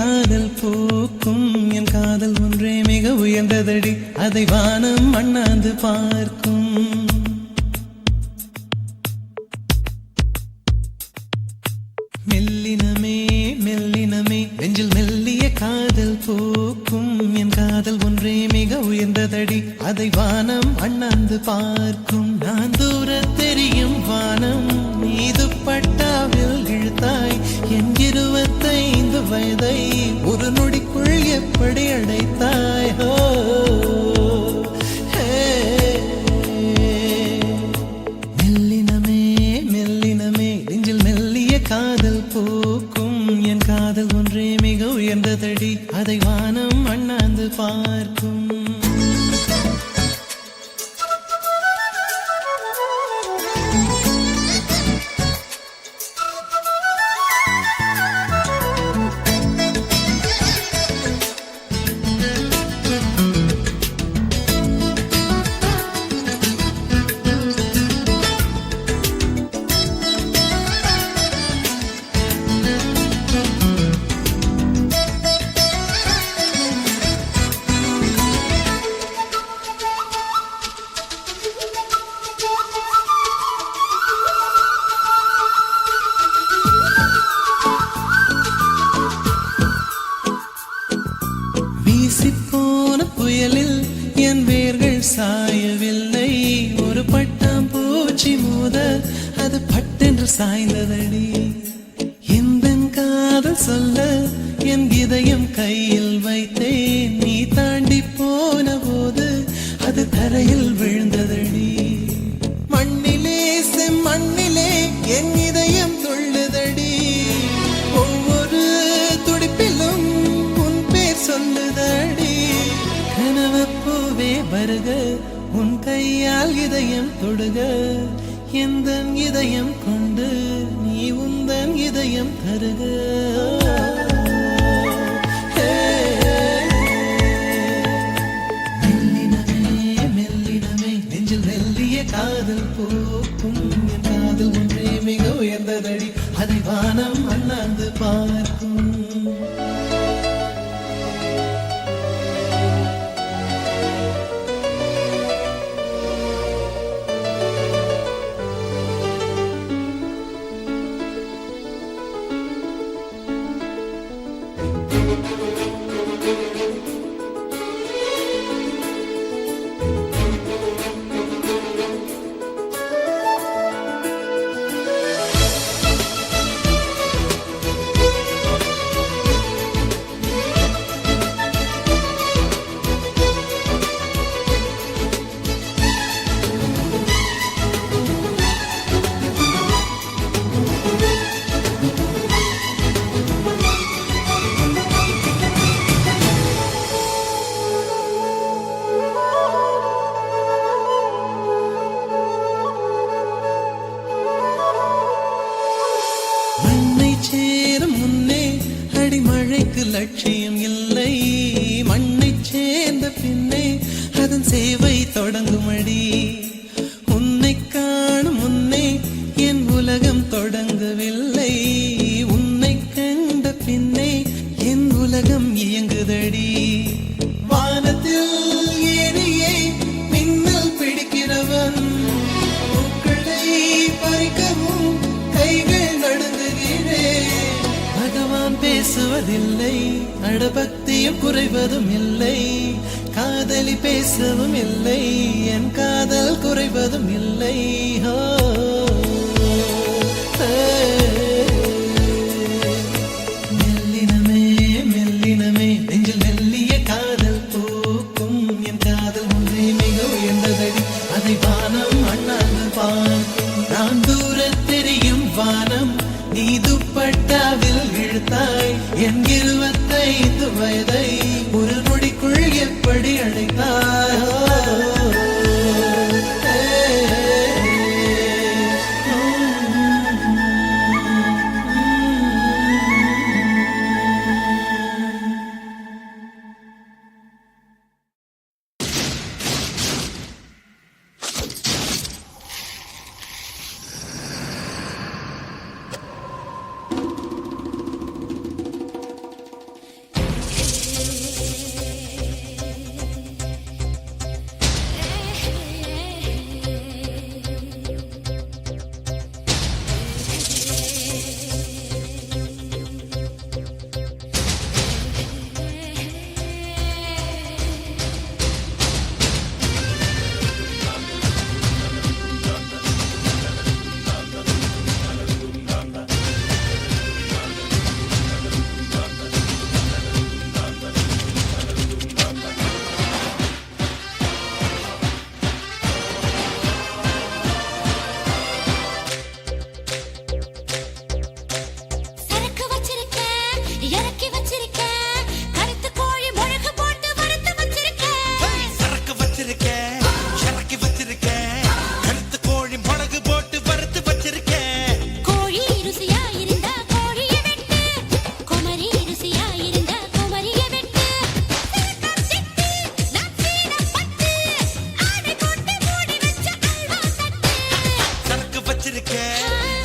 காதல் போக்கும் என் காதல் ஒன்றே மிக உயர்ந்ததடி அதை வானம் அண்ணாந்து பார்க்கும் மெல்லினமே மெல்லினமே நெஞ்சில் மெல்லிய காதல் போக்கும் என் காதல் ஒன்றே மிக உயர்ந்ததடி அதை வானம் அண்ணாந்து பார்க்கும் நான் தூர தெரியும் வானம் மீது பட்டாவில் இழுத்தாய் என் 25 வயதை ஒரு நொடிக்குள் எப்படி அடைத்தாய் மெல்லினமே மெல்லினமே நெஞ்சில் மெல்லிய காதல் போக்கும் என் காதல் ஒன்றே மிக உயர்ந்ததடி அதை வானம் அண்ணாந்து பார்க்கும் வீசிப்போன புயலில் என் வேர்கள் சாயவில்லை ஒரு பட்டாம்பூச்சி மோத அது பட்டென்று சாய்ந்ததடி எந்த காதல் சொல்ல என் இதயம் கையில் வைத்தேன் நீ தாண்டி போன போது அது தரையில் விழுந்ததடி மண்ணிலே செம்மண்ணிலே என் இதயம் துள்ளுதடி ஒவ்வொரு துடிப்பிலும் சொல்லுதடி கனவு பூவே வருக உன் கையால் இதயம் தொடுக எந்த இதயம் கொண்டு நீ உந்தன் இதயம் தருக மெல்லினமே மெல்லினமே நெஞ்சில் மெல்லிய காதல் போக்கும் என் காதல் ஒன்றே மிக உயர்ந்ததடி அதை வானம் அண்ணாந்து பார்க்கும் சேரும் முன்னே அடிமழைக்கு லட்சியம் இல்லை மண்ணை சேர்ந்த பின்னே அதன் சேவை தொடங்குமடி உன்னை காணும் முன்னே என் உலகம் தொடங்கவில்லை உன்னை கண்ட பின்னே என் உலகம் இயங்குதடி வானத்தில் ஏறியே மின்னல் பிடிக்கிறவன் பூக்களை பறிக்கவும் கைகள் நடுங்குகிறேன் பகவான் பேசுவதில்லை அடபக்தியும் குறைவதும் இல்லை காதலி பேசவும் இல்லை என் காதல் குறைவதும் இல்லை மெல்லினமே மெல்லினமே நெஞ்சில் மெல்லிய காதல் போக்கும் என் காதல் ஒன்றே மிக உயர்ந்ததடி அதை வானம் அண்ணாந்து பார்க்கும் நான் தூர தெரியும் வானம் நீ துப்பட்டாவில் இழுத்தாய் என் 25 வயதை ஒரு நொடிக்குள் எப்படி அடைத்தாய்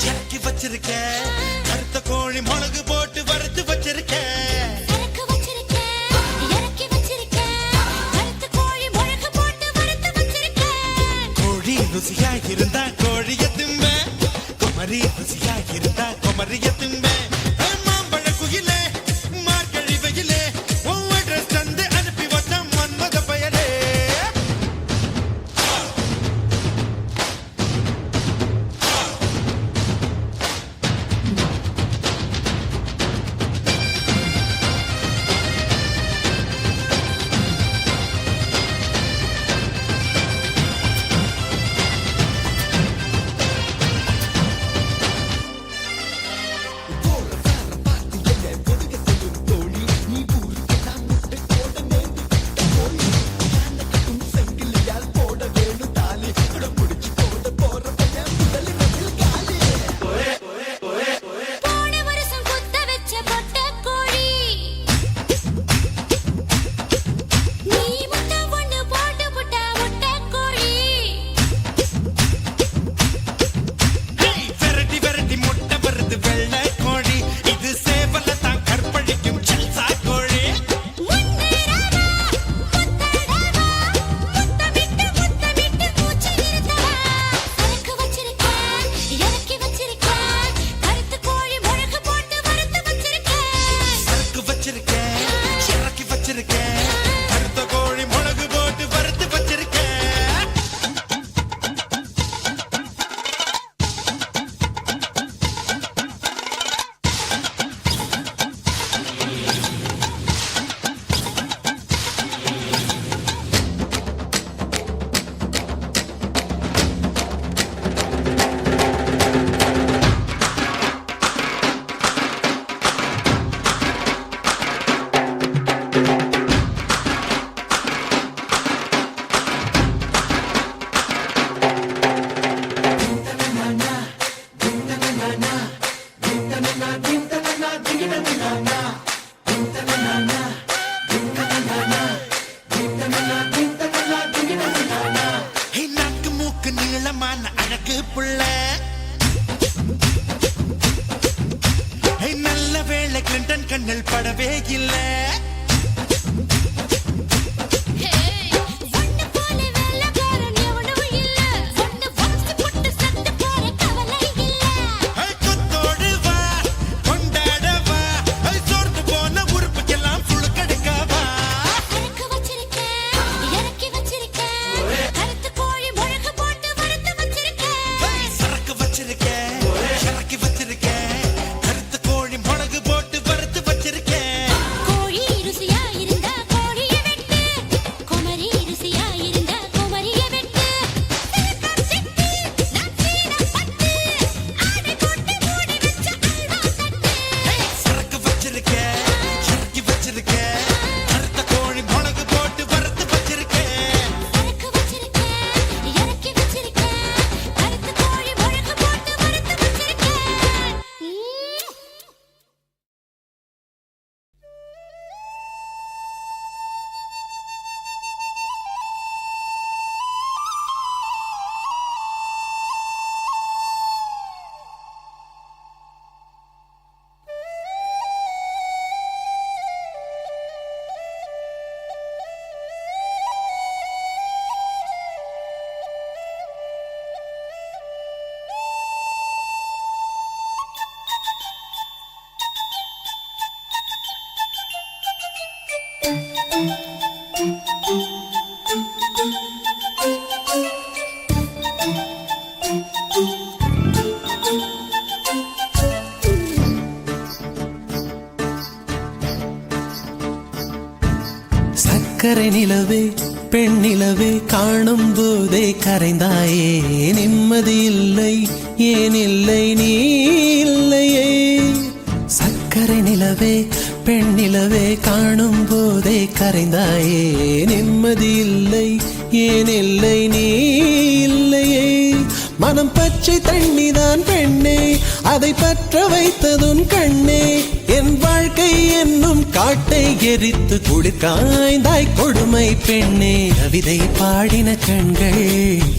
இறக்கி வச்சிருக்க கருத்த கோழி மிளகு போட்டு வறுத்து வச்சிருக்க கோழி ருசியா இருந்தா கோழிய திம்ப குமரி ருசியா இருந்தா குமரிய திம்ப மாம்பழ குயிலே மார்கழி வெயிலே ஒவ்வொரு தந்து அனுப்பி வச்ச மன்மத பயலே நாக்கு மூக்கு நீளமான அழகு புள்ள நல்ல வேளை கிளின்டன் கண்ணில் படவே இல்லை சக்கரை நிலவே பெண் நிலவே காணும் போதே கரைந்தாயே நிம்மதி இல்லை ஏன் இல்லை நீ இல்லையே சக்கரை நிலவே பெண் நிலவே காணும் போதே கரைந்தாயே நிம்மதி இல்லை ஏன் இல்லை நீ இல்லையே மனம் பச்சை தண்ணிதான் பெண்ணே அதை பற்ற வைத்ததுன் கண்ணே என் வாழ்க்கை என்னும் காட்டை எரித்து குளிர்காய்ந்தாய் கொடுமை பெண்ணே கவிதை பாடின கண்கள்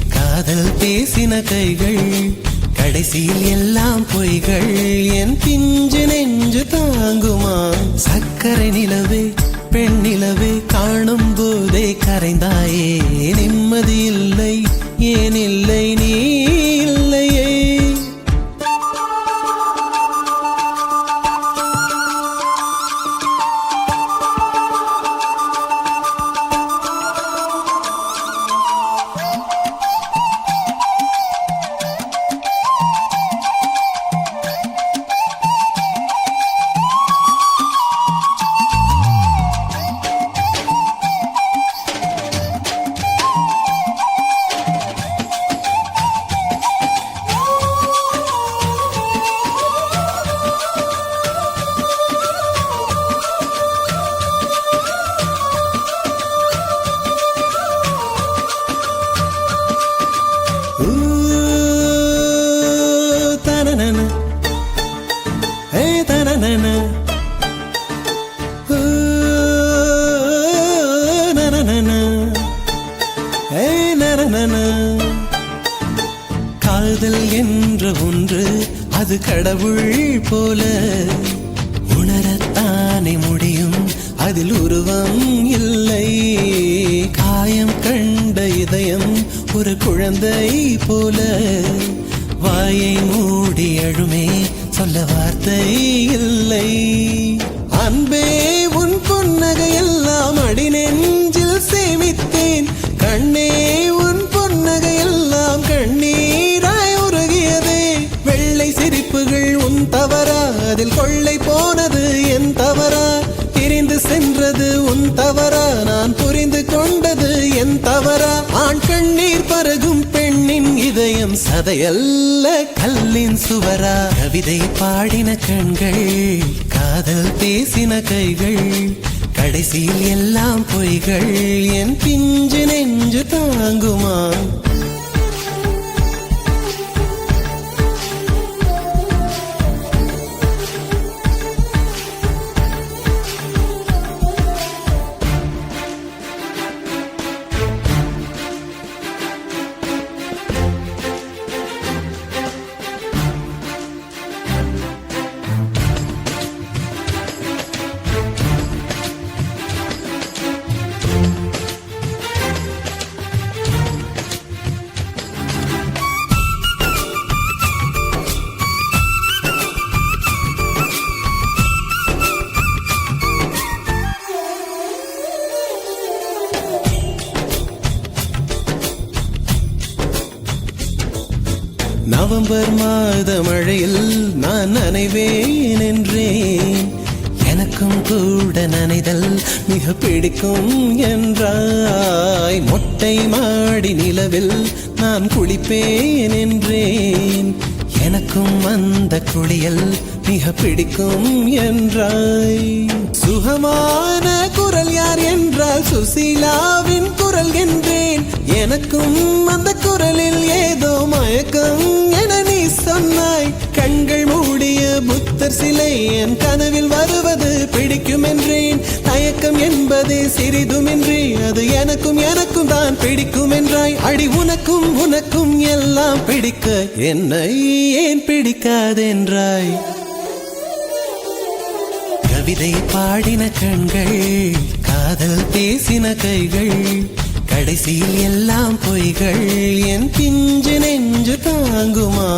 காதல் பேசின கைகள் கடைசியில் எல்லாம் பொய்கள் என் பிஞ்சு நெஞ்சு தாங்குமா சக்கரை நிலவே பெண் நிலவே காணும் போதே கரைந்தாயே நிம்மதி இல்லை ஏன் இல்லை நீ இல்லையே காதல் என்ற ஒன்று அது கடவுள் போல உணரத்தானே முடியும் அதில் உருவம் இல்லை காயம் கண்ட இதயம் ஒரு குழந்தை போல வாயை மூடி அழுமே சொல்ல வார்த்தை இல்லை அன்பே உன் புன்னகை எல்லாம் அடி நெஞ்சில் சேமித்தேன் கண்ணே உன் புன்னகை எல்லாம் கண்ணீராய் உருகியதே வெள்ளை சிரிப்புகள் உன் தவறா அதில் கொள்ளை போனது என் தவறா பிரிந்து சென்றது உன் தவறா நான் புரிந்து கொண்டது என் தவறா ஆண் கண்ணீர் பருகும் பெண்ணின் இதயம் சதையல்ல கல்லின் சுவரா கவிதை பாடின கண்கள் காதல் பேசின கைகள் கடைசியில் எல்லாம் பொய்கள் என் பிஞ்சு நெஞ்சு தாங்குமா நவம்பர் மாத மழையில் நான் நனைவேன் என்றேன் எனக்கும் கூட நனைதல் மிக பிடிக்கும் என்றாய் மொட்டை மாடி நிலவில் நான் குளிப்பேன் என்றேன் எனக்கும் அந்த குளியல் மிக பிடிக்கும் என்றாய் சுகமான குரல் யார் என்றால் சுசீலாவின் குரல் என்றேன் எனக்கும் அந்த குரலில் ஏதோ மயக்கம் என நீ சொன்னாய் கண்கள் மூடிய புத்தர் சிலை என் கனவில் வருவது பிடிக்கும் என்றேன் தயக்கம் என்பதே சிறிதுமின்றி அது எனக்கும் எனக்கும் தான் பிடிக்கும் என்றாய் அடி உனக்கும் உனக்கும் எல்லாம் பிடிக்க என்னை ஏன் பிடிக்காதென்றாய் கவிதை பாடின கண்கள் காதல் பேசின கைகள் கடைசியில் எல்லாம் பொய்கள் என் பிஞ்சு நெஞ்சு தாங்குமா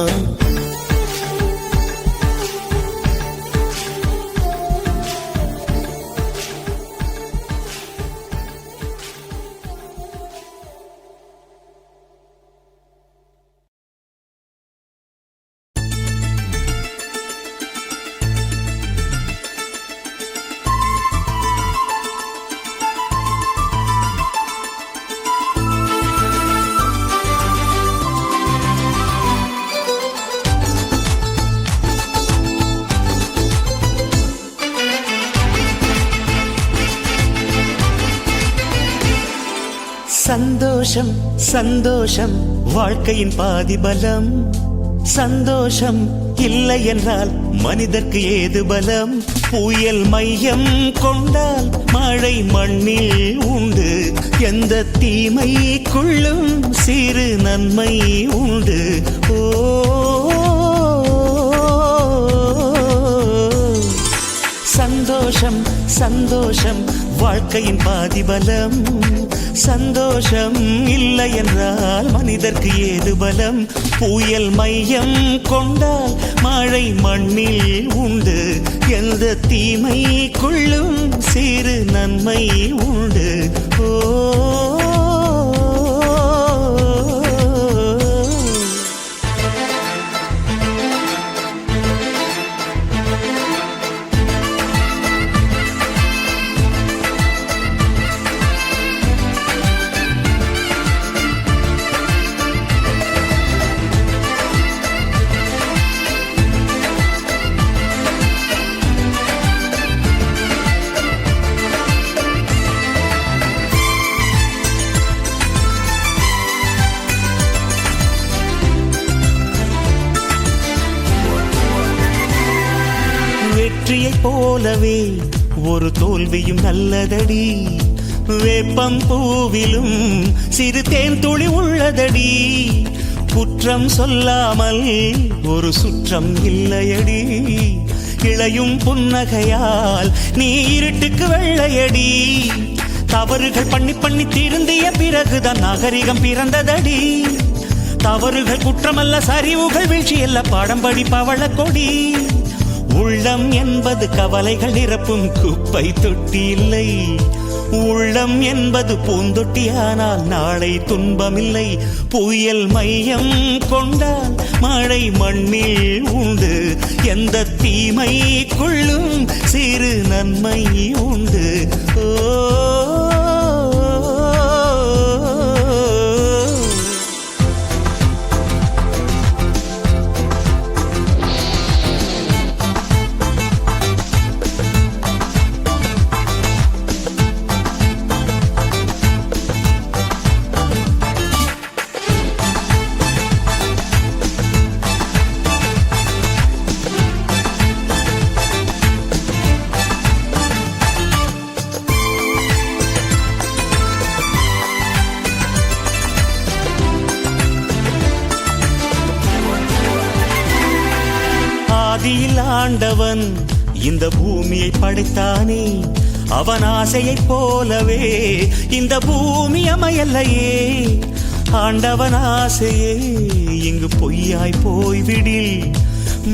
சந்தோஷம் சந்தோஷம் வாழ்க்கையின் பாதி பலம் சந்தோஷம் இல்லை என்றால் மனிதர்க்கு ஏது பலம்? புயல் மையம் கொண்டால் மழை மண்ணில் உண்டு. எந்த தீமைக்குள்ளும் சிறு நன்மை உண்டு. ஓ சந்தோஷம் சந்தோஷம் வாழ்க்கையின் பாதிபலம். சந்தோஷம் இல்லை என்றால் மனிதர்க்கு ஏது பலம்? புயல் மையம் கொண்டால் மழை மண்ணில் உண்டு. எந்த தீமைக்குள்ளும் சிறு நன்மை உண்டு. ஓ வெற்றியைப் போலவே ஒரு தோல்வியும் நல்லதடி. வேப்பம் பூவிலும் சிறு தேன் துளி உள்ளதடி. குற்றம் சொல்லாமல் ஒரு சுற்றம் இல்லையடி. இளையும் புன்னகையால் நீ இருட்டுக்கு வெள்ளையடி. தவறுகள் பண்ணி பண்ணி திருந்திய பிறகுதான் நாகரிகம் பிறந்ததடி. தவறுகள் குற்றமல்ல, சரிவுகள் வீழ்ச்சியல்ல, பாடம் படி பவள கொடி. உள்ளம் என்பது கவலைகள் நிரப்பும் குப்பை தொட்டி இல்லை. உள்ளம் என்பது பூந்தொட்டியானால் நாளை துன்பமில்லை. புயல் மையம் கொண்டால் மழை மண்ணில் உண்டு. எந்த தீமைக்குள்ளும் சிறு நன்மை உண்டு. ஓ ஆதியில் ஆண்டவன் இந்த பூமியை படைத்தானே. அவன் ஆசையைப் போலவே இந்த பூமி அமையல்லையே. ஆண்டவன் ஆசையே இங்கு பொய்யாய் போய்விடில்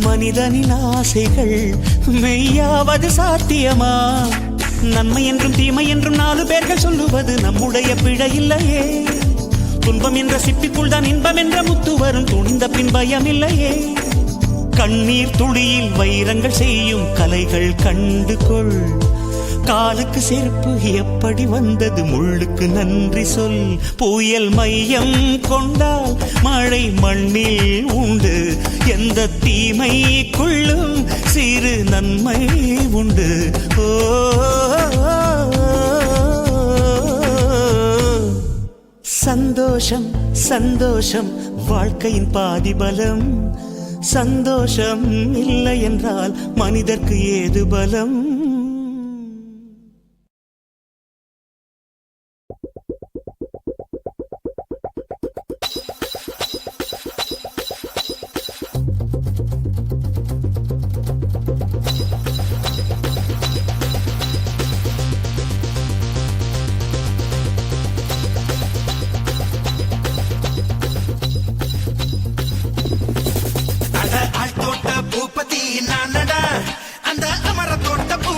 மனிதனின் ஆசைகள் மெய்யாவது சாத்தியமா? நன்மை என்றும் தீமை என்றும் 4 பேர்கள் சொல்லுவது நம்முடைய பிழை இல்லையே. துன்பம் என்ற சிப்பிக்குள் தான் இன்பம் என்ற முத்து வரும். துணிந்த பின் பயம் இல்லையே. கண்ணீர் துளியில் வைரங்கள் செய்யும் கலைகள் கண்டு கொள். காலுக்கு செருப்பு எப்படி வந்தது, முள்ளுக்கு நன்றி சொல். புயல் மையம் கொண்டால் மழை மண்ணில் உண்டு. எந்த தீமைக்குள்ளும் சிறு நன்மை உண்டு. ஓ சந்தோஷம் சந்தோஷம் வாழ்க்கையின் பாதிபலம். சந்தோஷம் இல்லை என்றால் மனிதர்க்கு ஏது பலம்? ஆள் தோட்ட பூப்பத்தி நானடா, அந்த அமர தோட்ட பூ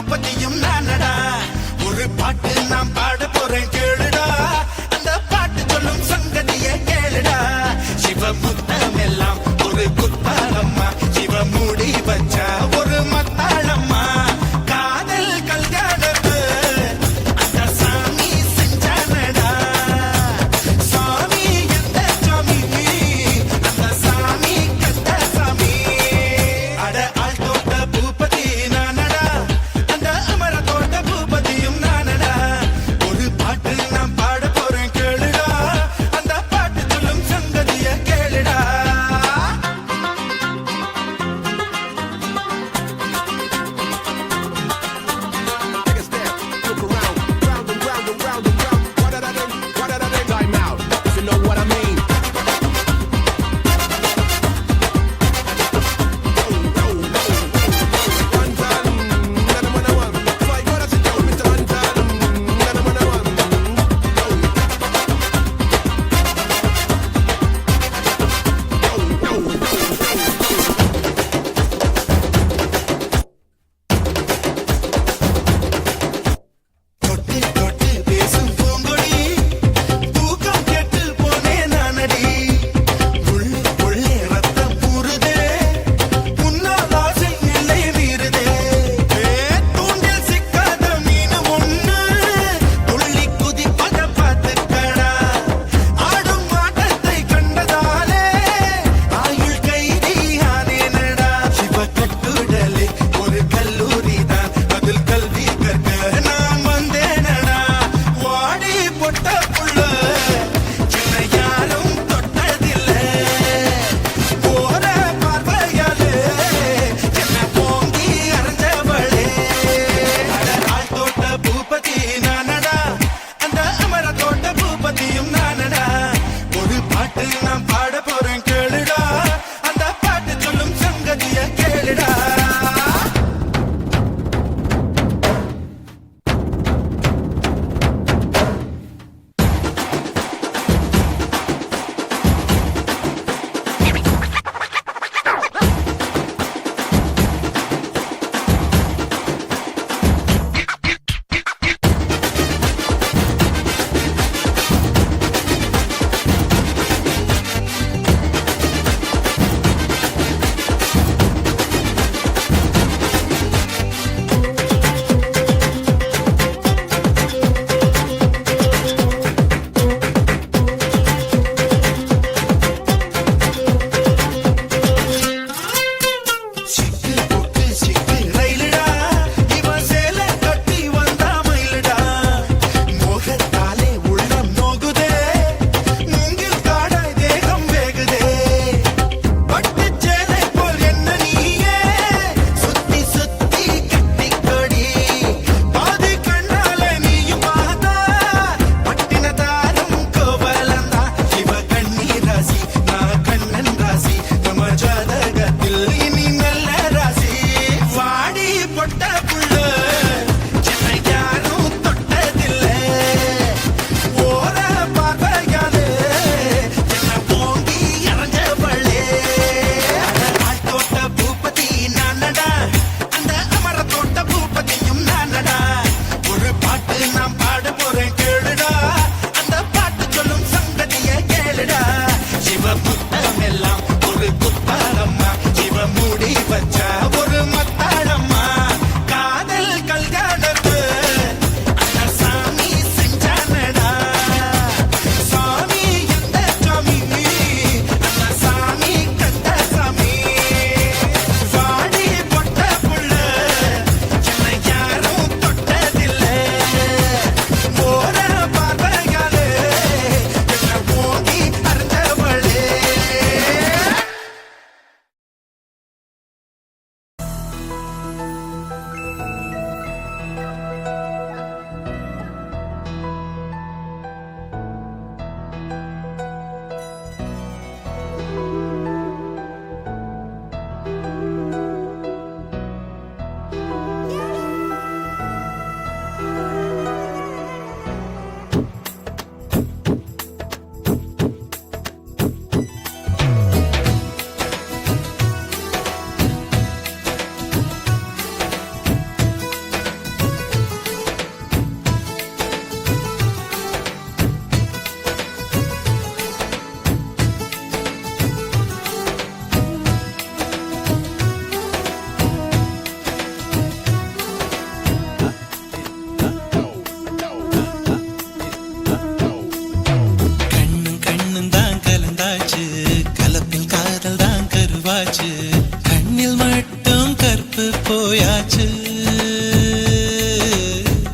கண்ணில் மட்டும் கற்பு போயாச்சு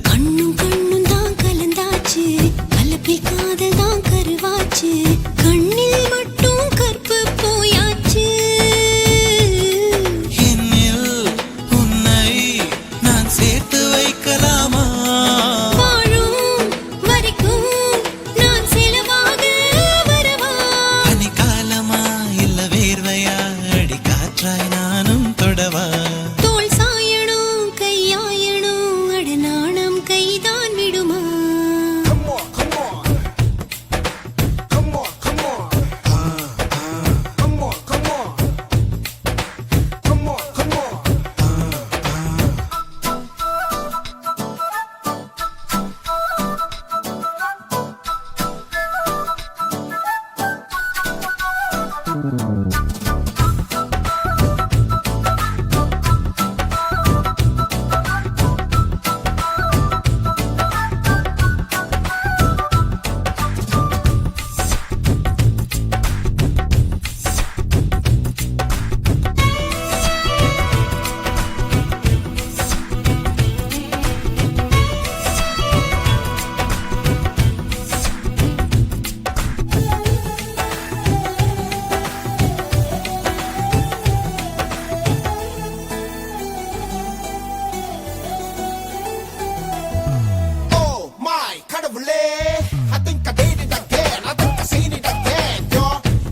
கண்ணும் கண்ணும் தான் கலந்தாச்சு கலப்பில் காதல் தான் கருவாச்சு கண்ணில் மட்டும் கற்பு போயாச்சு என்னில் உன்னை நான் சேர்த்து வைக்கலாமா வாழும் வரைக்கும் நான் செலவாக வரவா பனிக்காலமா இல்ல வேர்வையா அடி காற்றாய் நானும் தொடவா தோள் சாயணும் கையாயணும் அடநாணம் கைதான் விடுமா Oh my கடவுளே I think I did it again I think I seen it again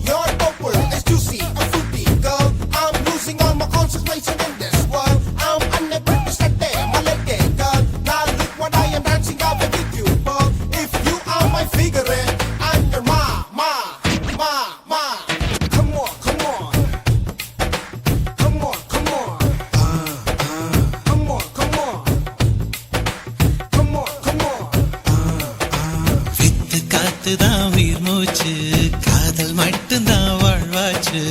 Your bubble is juicy and fruity girl I'm losing all my concentration in this world I'm unable to stay my lady girl Now look what I am dancing out with you girl If you are my figure I'm your ma Come on Come on Come on Come on Come on Come on with காத்துதான் உயிர் மூச்சு காதல் மட்டும்தான் வாழ்வாச்சு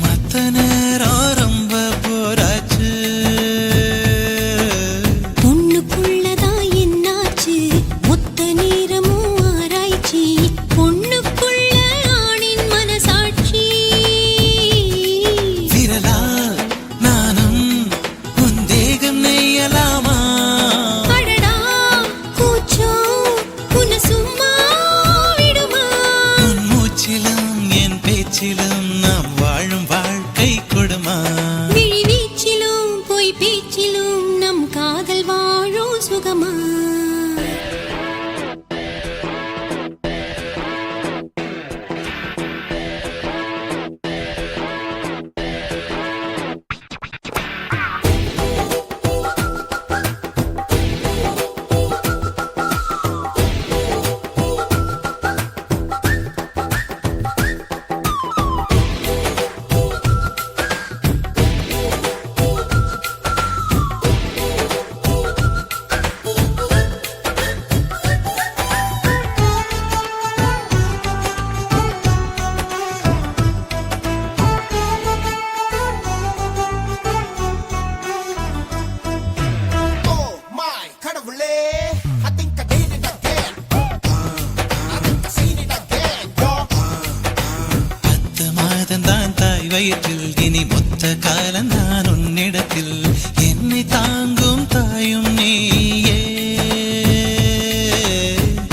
மத்த நேரம் ரொம்ப போராச்சு பொண்ணுக்குள்ளதா என்னாச்சு மொத்த நேரமும் ஆராய்ச்சி பொண்ணுக்குள்ள ஆணின் மனசாட்சி விரலால் நானும் உன் தேகம் நெய்யலாமா அடடா கூச்சம் உன்னை சும்மா விடுமா உன் மூச்சிலும் என் பேச்சிலும் நாம் வாழும் வாழ்க்கை கொடுமா விழி வீச்சிலும் பொய் பேச்சிலும் நம் காதல் வாழும் சுகமா Oh my கடவுளே I think I did it again I think I seen it again 10 மாதம் தான் தாய் வயிற்றில் இனி மொத்த காலம் நான் உன்னிடத்தில் என்னை தாங்கும் தாயும் நீயே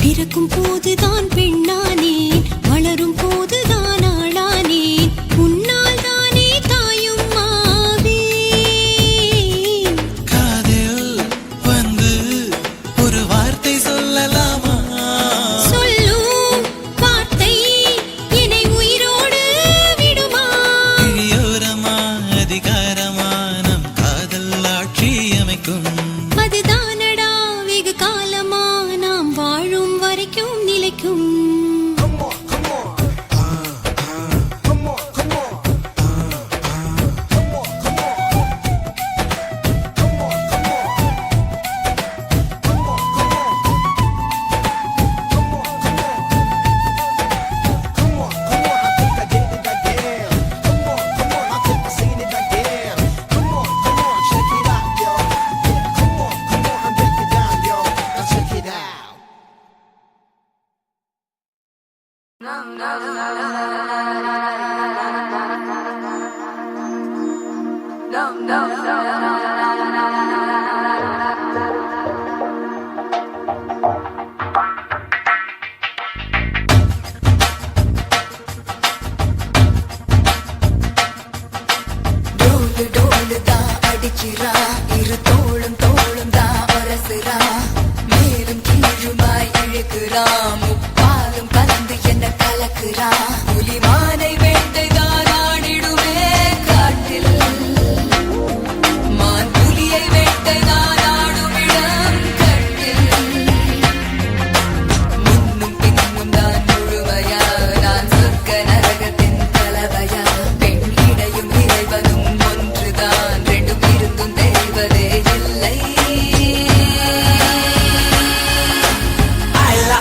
பிறக்கும் போதுதான் பெண்ணானேன் வளரும் போதுதான் ஆளானேன் உன்னால் தானே தாயும் மாவே காதில் வந்து ஒரு வார்த்தை சொல்லலாமா சொல்லும் வார்த்தை என்னை உயிரோடு விடுமா இழியோரமா அதிகாரமா நம் காதல் டோலு டோலு தான் அடிக்கிறா இரு தோளும் தோளும் தான் ஒரசுறா மேலும் கீழுமாய் இழுக்கிறா முப்பாலும் கலந்து என்ன கலக்குறா புலிமானை வேட்டைதான் ஆடிடுமே காட்டில் மான் புலியை வேட்டைதான் ஆடும் இடம் கட்டில் முன்னும் பின்னும் தான் முழுமையா நான் சொர்க்க நரகத்தின் கலவையா பெண் இடையும் இறைவனும் ஒன்றுதான் ரெண்டும் இருந்தும் தெரிவதே இல்லை Ayla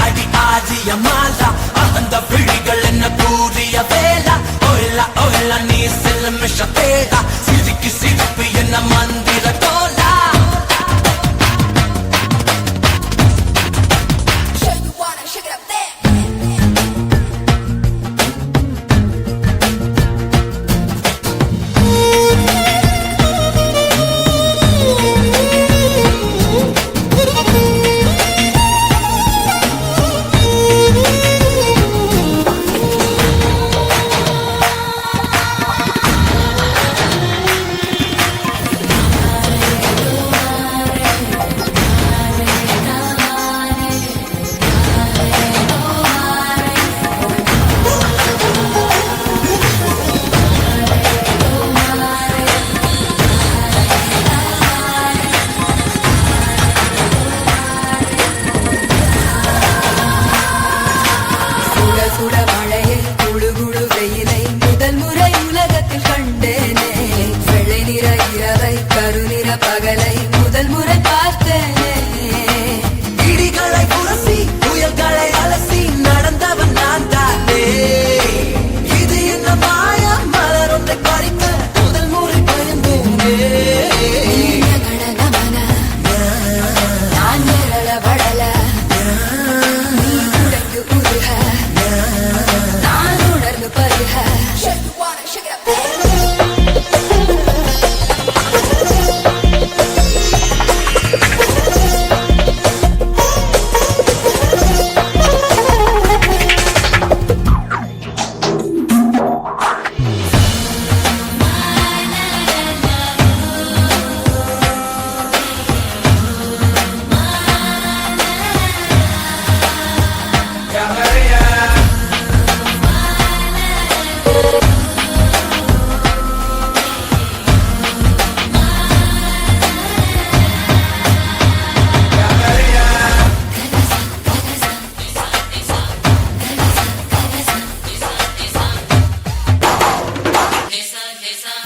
adi adia mala ahanda vidigal enna kooriya vela oila nee selmisha tega sidiki sidipi enna mandira tola Sure you wanna shake it up there சுட சுட மழையை குழு குழு வெயிலை முதல் முறை உலகத்தில் கண்டேனே வெள்ளை நிற இரவை கருநிற பகலை முதல் முறை பார்த்தேனே இடிகளை புரசி புயல்களை அலசி நடந்தவன் நான் தானே இது என்ன மாயம் மலரொன்றை பறிக்க முதல் முறை பயந்தேனே கடகமன நான் நிரள வடல நீ உடைந்து உருக நான் உணர்ந்து பருக Sure you wanna shake it up there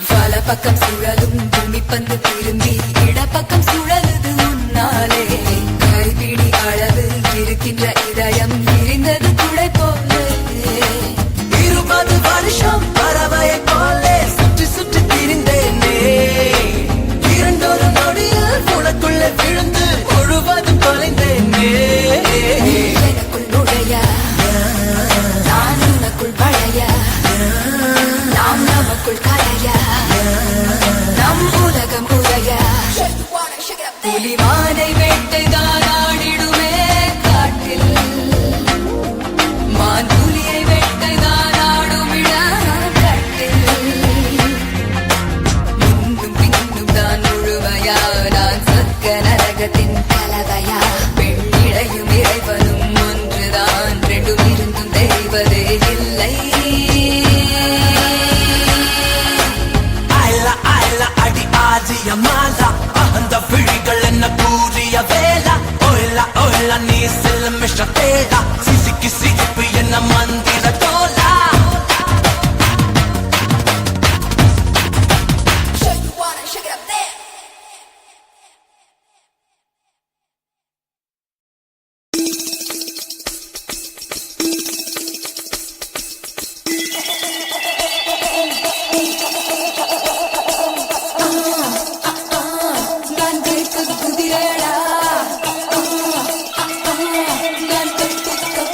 வல பக்கம் சுழலும் பூமி பந்து திரும்பி இடப்பக்கம் சுழலுது உன்னாலே கைப்பிடி அளவு இருக்கின்ற இதயம் விரிந்தது குடை போலே 20 வருஷம் பறவையை போலே சுற்றி சுற்றி திரிந்தேனே இரண்டொரு நொடியில் உனக்குள்ளே விழுந்து முழுவதும் தொலைந்தேனே எனக்குள் நுழைய நான் உனக்குள் வளைய நாம் நமக்குள் கரைய நம் உலகம் உரைய புலிமானை வேட்டைதான் ஆடிடுமே காட்டில் மான் புலியை வேட்டைதான் ஆடும் இடம் கட்டில் முன்னும் பின்னும் தான் முழுமையா நான் சொர்க்க நரகத்தின் கலவையா பெண் இடையும் இறைவனும் ஒன்றுதான் ரெண்டும் இருந்தும் தெரிவதே இல்லை Ayla adi adia mala ahanda vidigal enna kooriya vela oila nee selmisha tega sidiki sidipi enna mandira tola Sure you wanna shake it up there நான் குதிரேடா நான்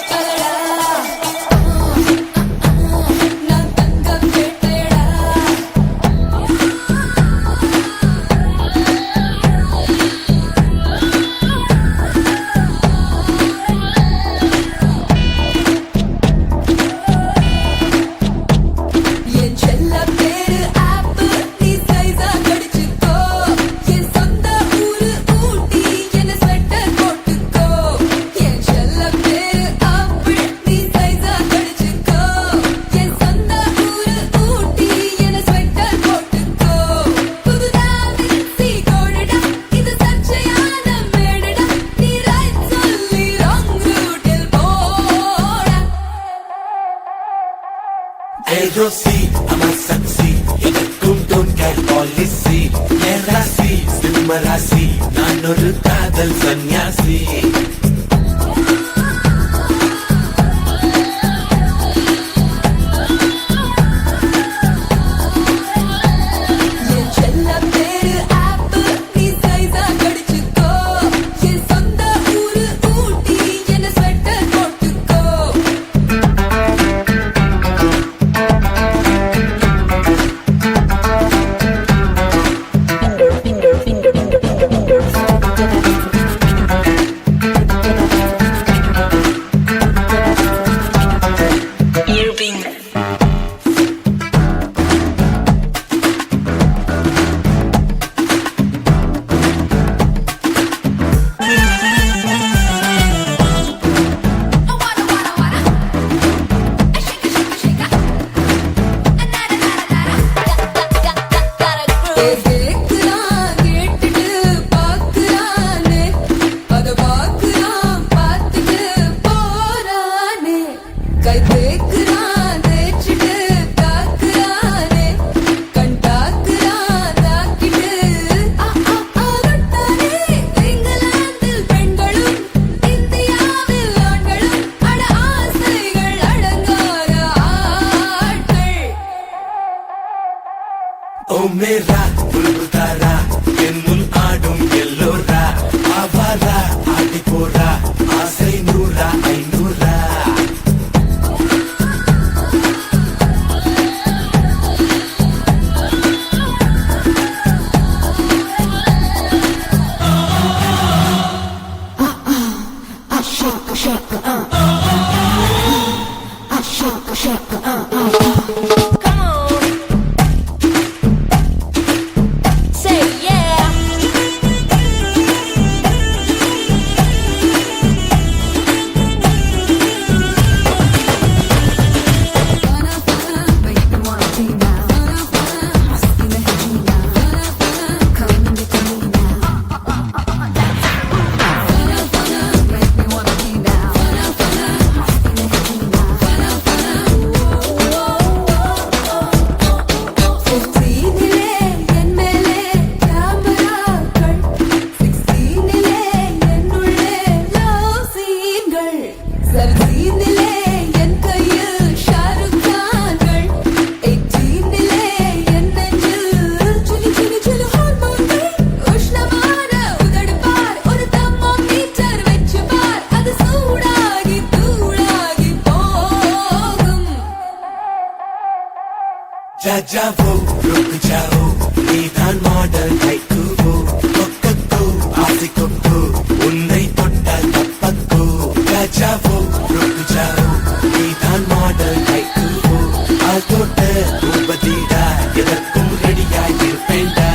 ராசி நான் ஒரு காதல் சன்னியாசி என் செல்ல பேரு ஆப்பிள் நீ சைஸா கடிச்சுக்கோ என் சொந்த ஊரு ஊட்டி என்ன ஸ்வெட்டர் போட்டுக்கோ கேக்குறான் கேட்டுட்டு பாக்குறானே அத பாக்குறான் பார்த்துட்டு போறானே கை தேக்குறான் தேய்ச்சிட்டு தாக்குறானே கண் தாக்குறான் தாக்கிட்டு ஆகட்டானே இங்கிலாந்தில் பெண்களும் இந்தியாவில் ஆண்களும் அட ஆசைகள் அடங்காத ஆட்கள் ஓ மேரா புல்புல் தாரா என் முன் ஆடும் எல்லோரா ஆவாரா ஆடி போரா ஆசை நூறா ஐநூறா जाओ रुक जाओ நீதான் மாடல் கைக்குவோ கொக்கோ ஆசிக்கோ உன்னை தொட்டால் தப்பக்கோ जाओ रुक जाओ நீதான் மாடல் கைக்குவோ ஆள் தொட்ட உபதிடா எதற்கும் ரெடியாய் இருப்பேன்டா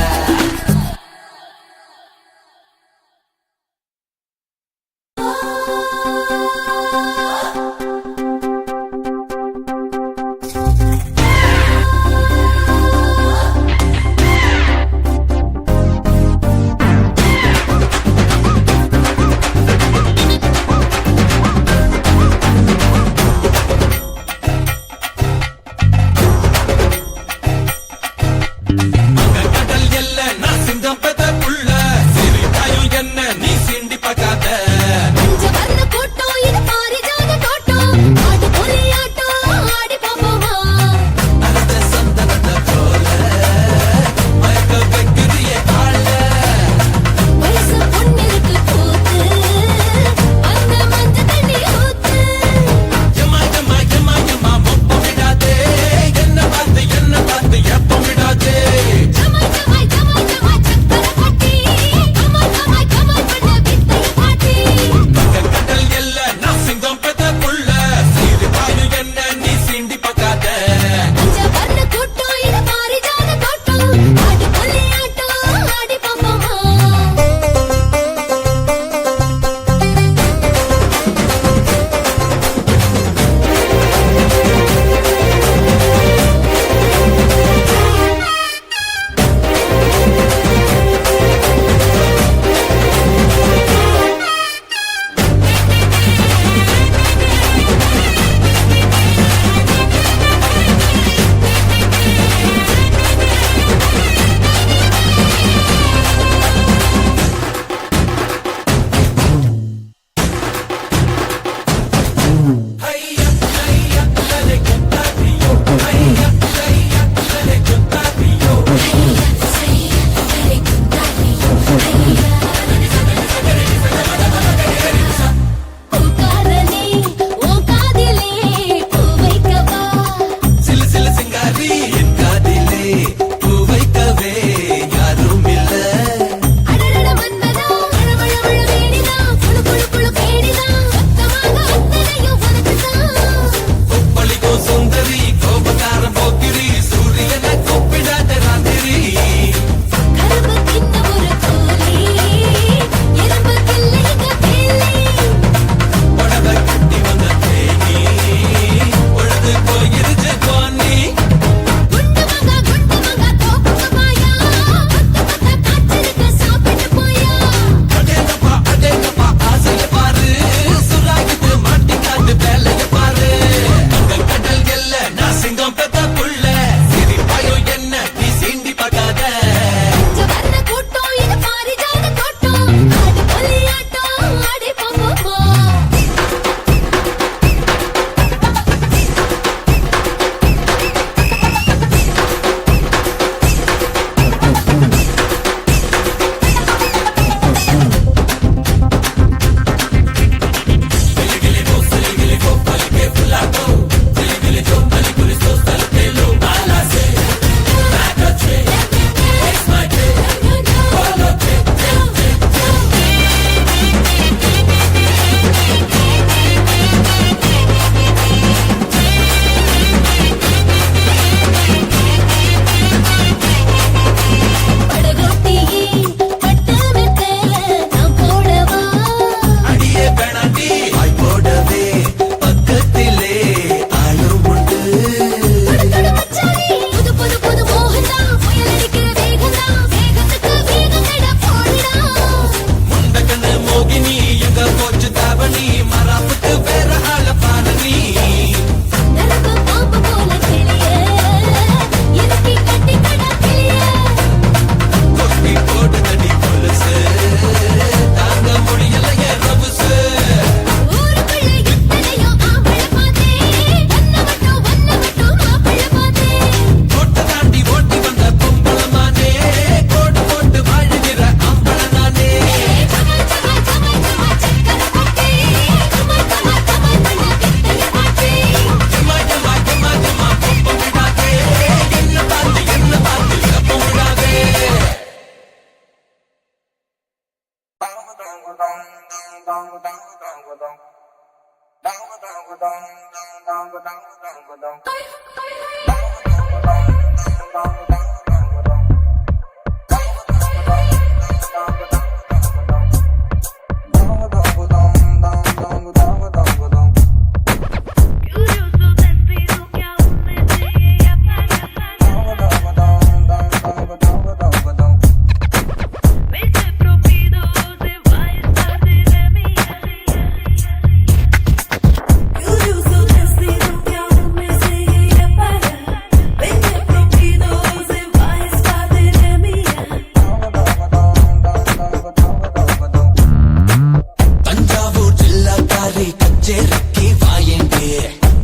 தஞ்சாவூர் ஜில்லாக்காரி கச்சேரிக்கு வாயேண்டே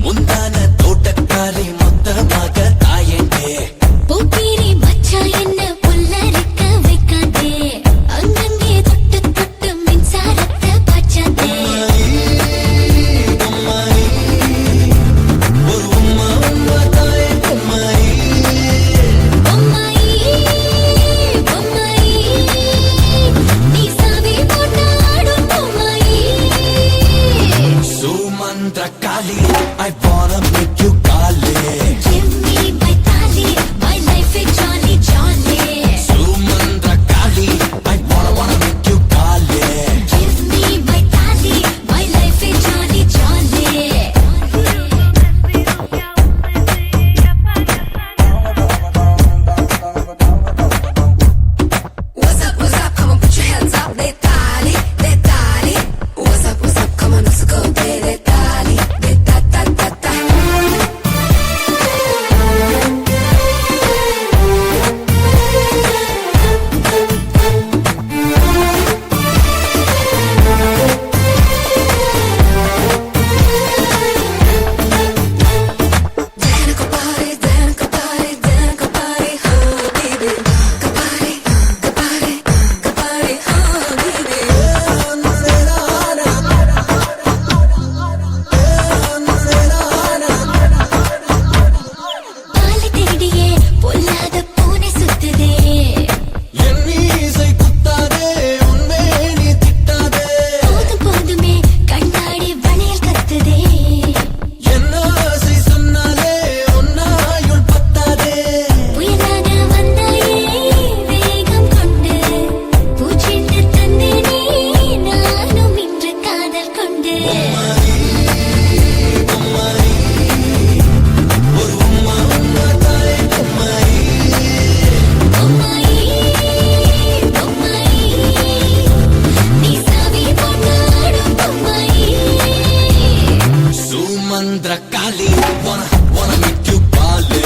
முந்தான தோட்டக்காரி மொத்தமாக தாயேண்டே போக்கிரி மச்சா என்ன புல்லரிக்க வைக்காதே அங்கங்கே தொட்டு தொட்டு மின்சாரத்தை பாய்ச்சாதே பொம்மாயி பொம்மாயி நீ சாவி போட்டு ஆடும் பொம்மாயி சுமந்திர காளி I wanna make you Kali Give me my tali, my life is jolly jolly. சுமந்திர Kali I wanna make you Kali Give me my tali, my life is jolly jolly. What's up, come on, put your hands up, they tali. What's up, come on, let's go, they tali, they ta. Kapari, oh baby. Kapari, oh baby. பாலை தேடியே பொல்லாத பூனை சுத்துதே என் மீசை குத்தாதே உன்மே நீ திட்டாதே போதும் போதுமே கண்ணாடி வளையல் கத்துதே என்ன ஆசை சொன்னாலே உன்னாயுள் பத்தாதே புயலாக வந்தாயே வேகம் கொண்டு பூச்செண்டு தந்தேனே நானும் இன்று காதல் கொண்டு பொம்மாயி பொம்மாயி நீ சாவி போட்டு ஆடும் பொம்மாயி சுமந்திர காளி wanna make you Kali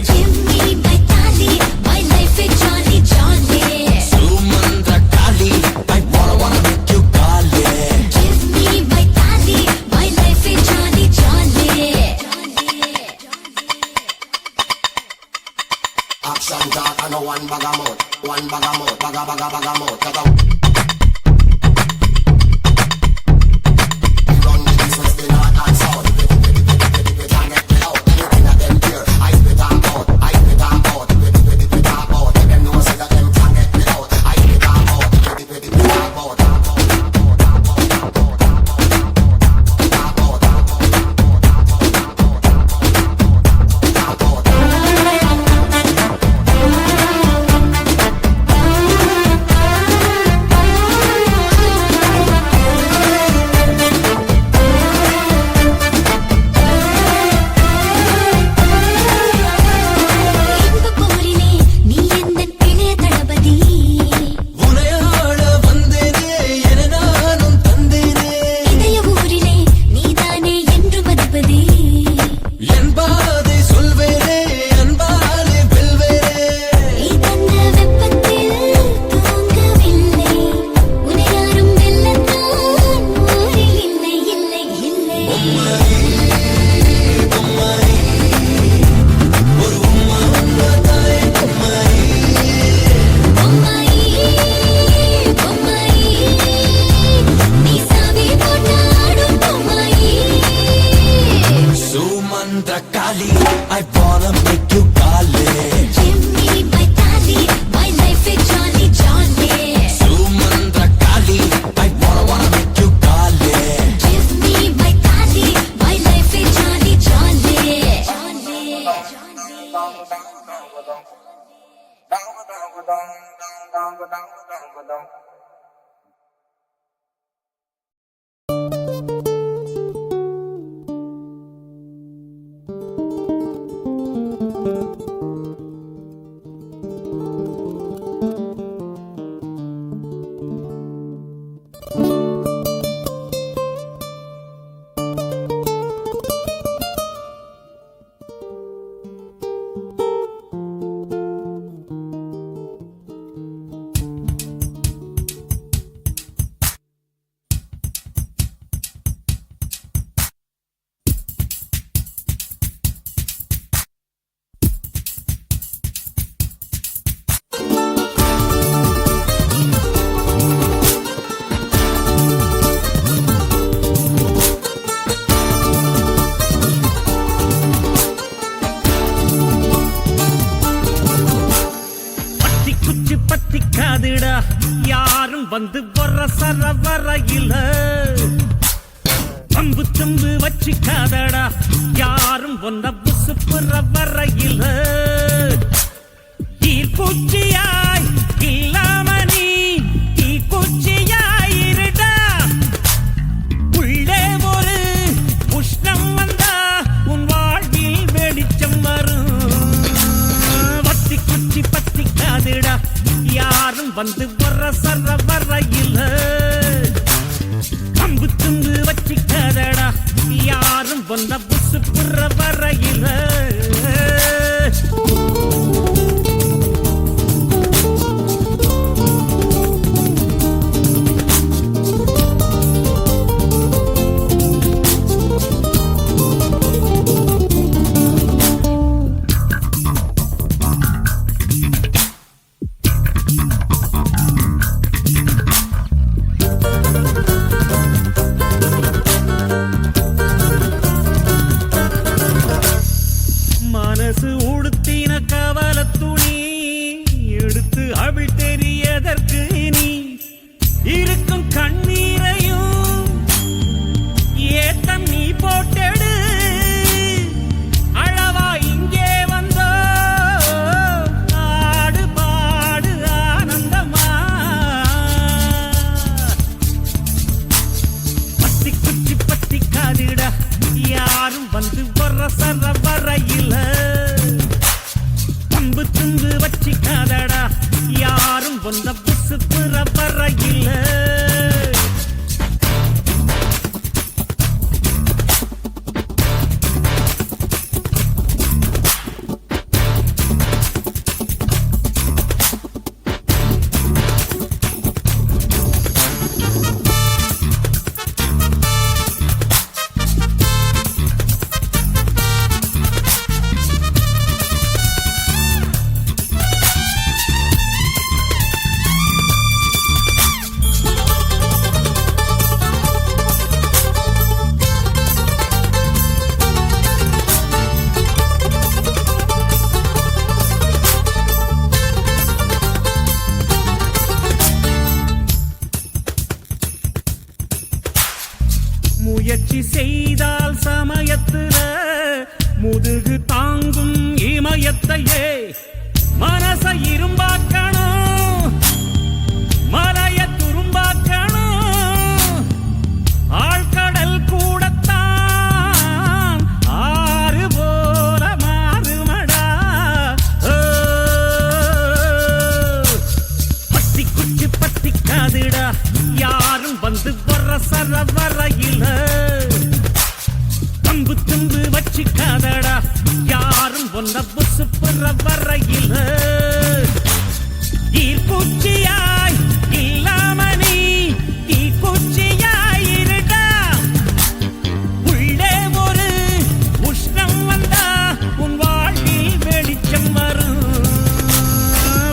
Give me my tali, my life is jolly jolly. சுமந்திர Kali I wanna make you Kali Give me my tali, my life is jolly jolly. Action talk and a one bag of mouth, bag of mouth. Run the business, the north and south. It can't get me out. Anything that them hear, I spit them out. It talk out. Let them know say that them can't get me out. I spit them out. Give பத்திக்காதுடா யாரும் வந்து வர சரவரையில pump தும்பு வச்சிக்காதடா யாரும் ஒன்ன புசுப்புற வரையில ஈர்ப்பூச்சியாய் இல்லாம நீ தீக்குச்சியாயிருடா உள்ளே ஒரு உஷ்ணம் வந்தா உன் வாழ்வில் வெளிச்சம் வரும் வத்தி குச்சி பத்திக்காதுடா யாரும் வந்து வர சர வரையில கம்பு தும்பு வச்சிக்காதடா யாரும் வந்த புசு புற வரையில மனசு உடுத்தின கவல துணி எடுத்து அவள் தெரியதற்கு நீ இருக்கும் கண்ணீரையும் ஏத்தம் நீ போட்டெடு அழவா இங்கே வந்தோ ஆடு பாடு ஆனந்தமா பத்தி குச்சி பத்தி காதிட யாரும் வந்து வர சர வரையில பம்பு தும்பு வச்சிக்காதடா யாரும் வந்த புசு புற வரையில முயற்சி செய்தால் சமயத்துல முதுகு தாங்கும் இமயத்தையே மனச இரும்பாக்கணும் மலைய துரும்பாக்கணும் ஆழ்கடல் கூடத்தான் ஆறு போல மாறுமடா பத்தி குச்சி பத்தி காதுடா யாரும் வந்து வர சர வரையில பம்பு தும்பு வச்சிக்காதடா யாரும் ஒன்ன புசு புற வரையில ஈர்ப்பூச்சியாய் இல்லாம நீ தீக்குச்சியாயிருடா உள்ளே ஒரு உஷ்ணம் வந்தா உன் வாழ்வில் வெளிச்சம் வரும்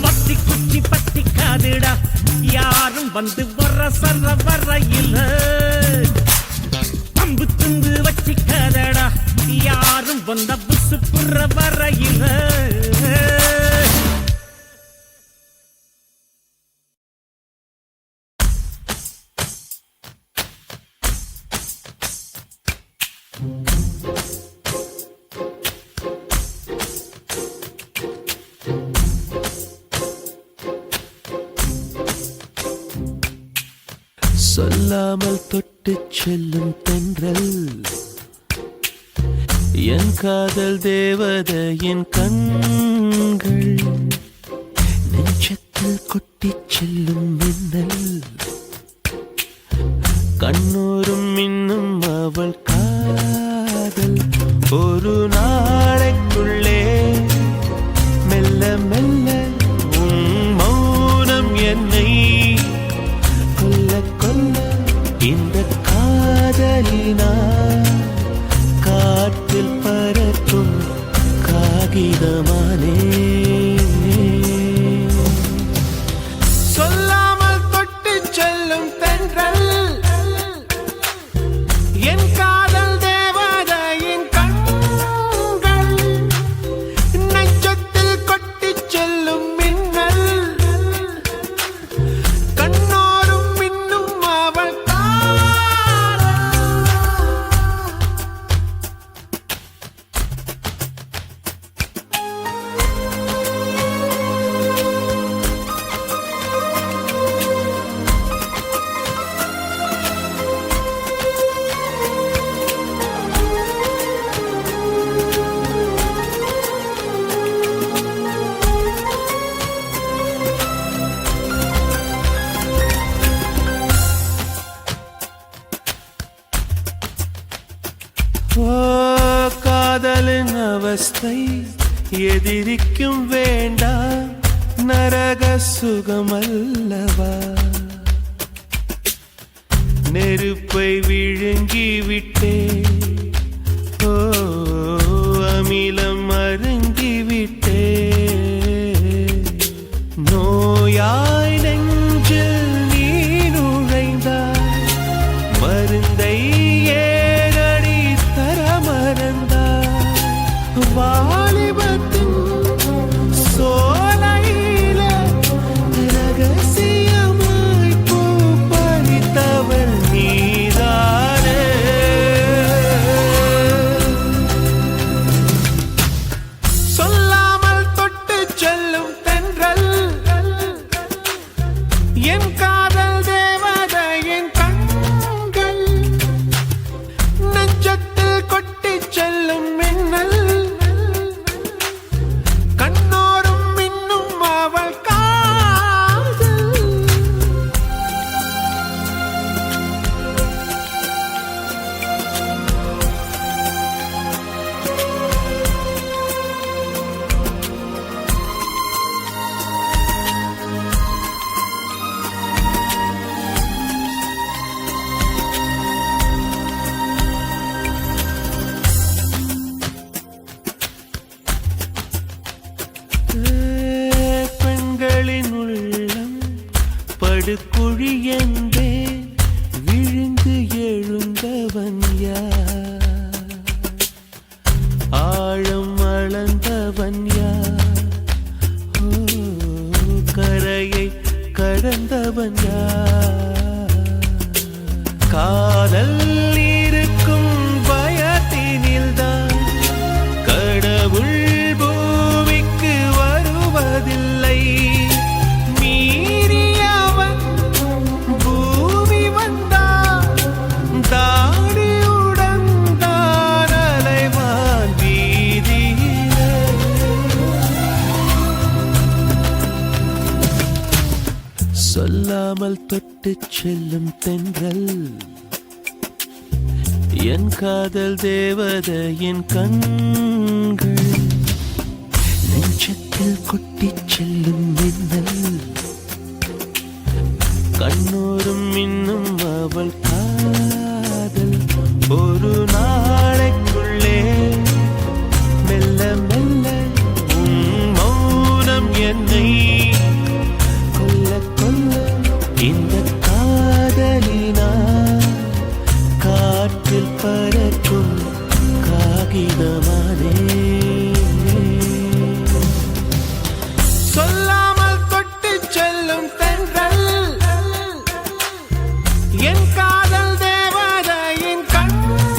வத்தி குச்சி பத்தி காதுடா யாரும் வந்து வர சர வரையில பம்பு தும்பு வச்சிக்காதடா யாரும் வந்த புசு புற வரையில சொல்லாமல் தொட்டு செல்லும் தென்றல் என் காதல் தேவதையின் கண்கள் நெஞ்சத்தில் கொட்டிச் செல்லும் மின்னல் கண்ணூரும் இன்னும் அவள் காதல் ஒரு நாளைக்குள்ளே மெல்ல மெல்ல உன் மௌனம் என்னை கொல்ல கொல்ல இந்த காதலினா காற்றில் பறக்கும் காகிதமானே சொல்லாமல் தொட்டு செல்லும் தென்றல் என் காதல் தேவதையின் கண்கள் நெஞ்சத்தில் கொட்டிச் செல்லும் மின்னல் கண்ணோரும் மின்னும் அவள் காதலின் அவஸ்தை எதிரிக்கும் வேண்டாம் நரக சுகமல்லவா நெருப்பை விழுங்கிவிட்டே ஓ அமிலம் அருங்கிவிட்டே நோயாய் நெஞ்சில் நீ நுழைந்தாய் மருந்தை வாலிபத்தின் சோலையில ரகசியமாய் பூ பறித்தவள் நீதானே சொல்லாமல் தொட்டு செல்லும் தென்றல் என் காதல் தேவதையின் கண்கள் நெஞ்சத்தில் கொட்டிச் செல்லும் மின்னல் கண்ணோரும் மின்னும் அவள் காதல் பெண்களின் உள்ளம் படுகுழி என்றே விழுந்து எழுந்தவன் யார் ஆழம் அளந்தவன் யார் ஓ கரையை கடந்தவன் யார் காதல் இருக்கும் பயத்தினில்தான் கடவுள் பூமிக்கு வருவதில்லை மீறியவன் பூமி வந்தான் தாடியுடன் தான் அலைவான் வீதியிலே சொல்லாமல் தொட்டுச் செல்லும் தென்றல் என் காதல் தேவதையின் கண்கள் நெஞ்சத்தில் கொட்டிச் செல்லும் மின்னல் கண்ணோரும் இன்னும் அவள் காதல் ஒரு நாளைக்குள்ளே மெல்ல மெல்ல உன் மௌனம் என்னை கொல்ல கொல்ல இந்த காதலினா காற்றில் பறக்கும் காகிதமானே சொல்லாமல் தொட்டு செல்லும் தென்றல் என் காதல் தேவதையின் கண்கள்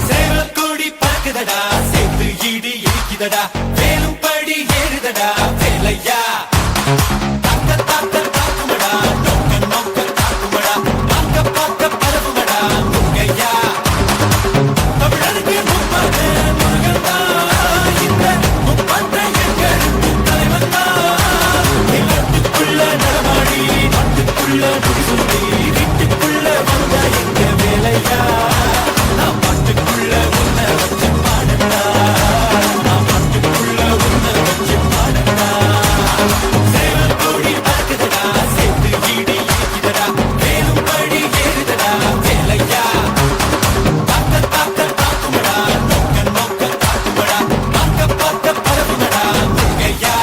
சேவற்கொடி பறக்குதடா சேர்த்து இடி இடிக்குதடா வேலும் படி ஏறுதடா வேலையா தாக்க தாக்க தாக்குமடா நோக்க நோக்க தாக்குமடா பார்க்க பார்க்க பரவுமடா முருகையா தமிழருக்கு முப்பாக முருகந்தா இந்த முப்பாட்ட எங்களுக்கு தலைவன் தான் இல்லத்துக்குள்ள நடமாடி நாட்டுக்குள்ள முடிசூடி வீட்டுக்குள்ள வந்த எங்க வேலையா நான் பாட்டுக்குள்ள உன்னை வச்சு பாடட்டா நான் பாட்டுக்குள்ள உன்னை வச்சு பாடட்டா சேவல் கொடி பறக்குதடா சேர்த்து இடி இடிக்குதடா வேலும் படி ஏறுதடா வேலையா தாக்க தாக்க தாக்குமடா நோக்க நோக்க தாக்குமடா பார்க்க பார்க்க பரவுமடா முருகையா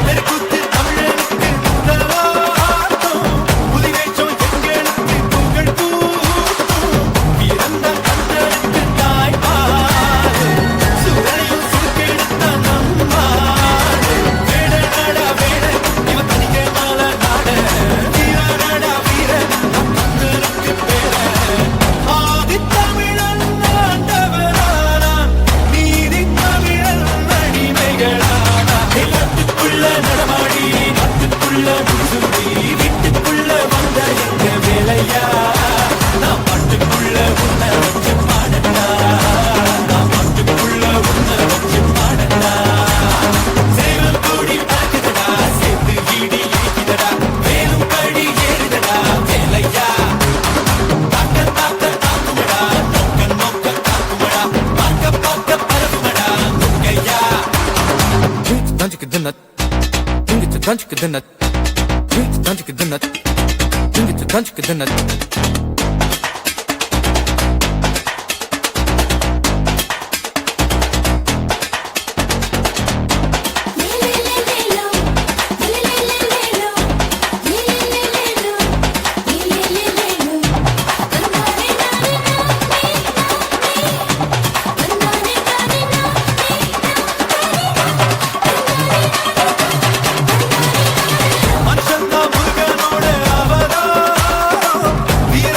தெருக்கூத்து தமிழனுக்கு முதலாட்டம் புலிவேஷம் எங்களுக்கு புகழ் கூட்டும் பிறந்த கந்தனுக்கு தாய்ப்பாடு சுரனையும் சுருக்கெடுத்த நம்மாடு வேட நாடா வேட இவன் தனிக்க மால நாட வீர நாடா வீர நம் கந்தனுக்கு பேர ஆதி தமிழன் ஆண்டவரானான் நீதி தமிழன் அடிமைகளானா எல்லாத்துக்குள்ள நடமாடி நாட்டுக்குள்ள முடிசூடி வீட்டுக்குள்ள வந்த எங்க வேலையா நான் பாட்டுக்குள்ள உன்னை வச்சு பாடட்டா நான் பாட்டுக்குள்ள உன்னை வச்சு பாடட்டா சேவல் கொடி பறக்குதடா சேர்த்து இடி இடிக்குதடா வேலும் படி ஏறுதடா வேலையா தாக்க தாக்க தாக்குமடா நோக்க நோக்க தாக்குமடா பார்க்க பார்க்க பரவுமடா முருகையா மனுஷன்தான் முருகனோட அவதாரம் வீர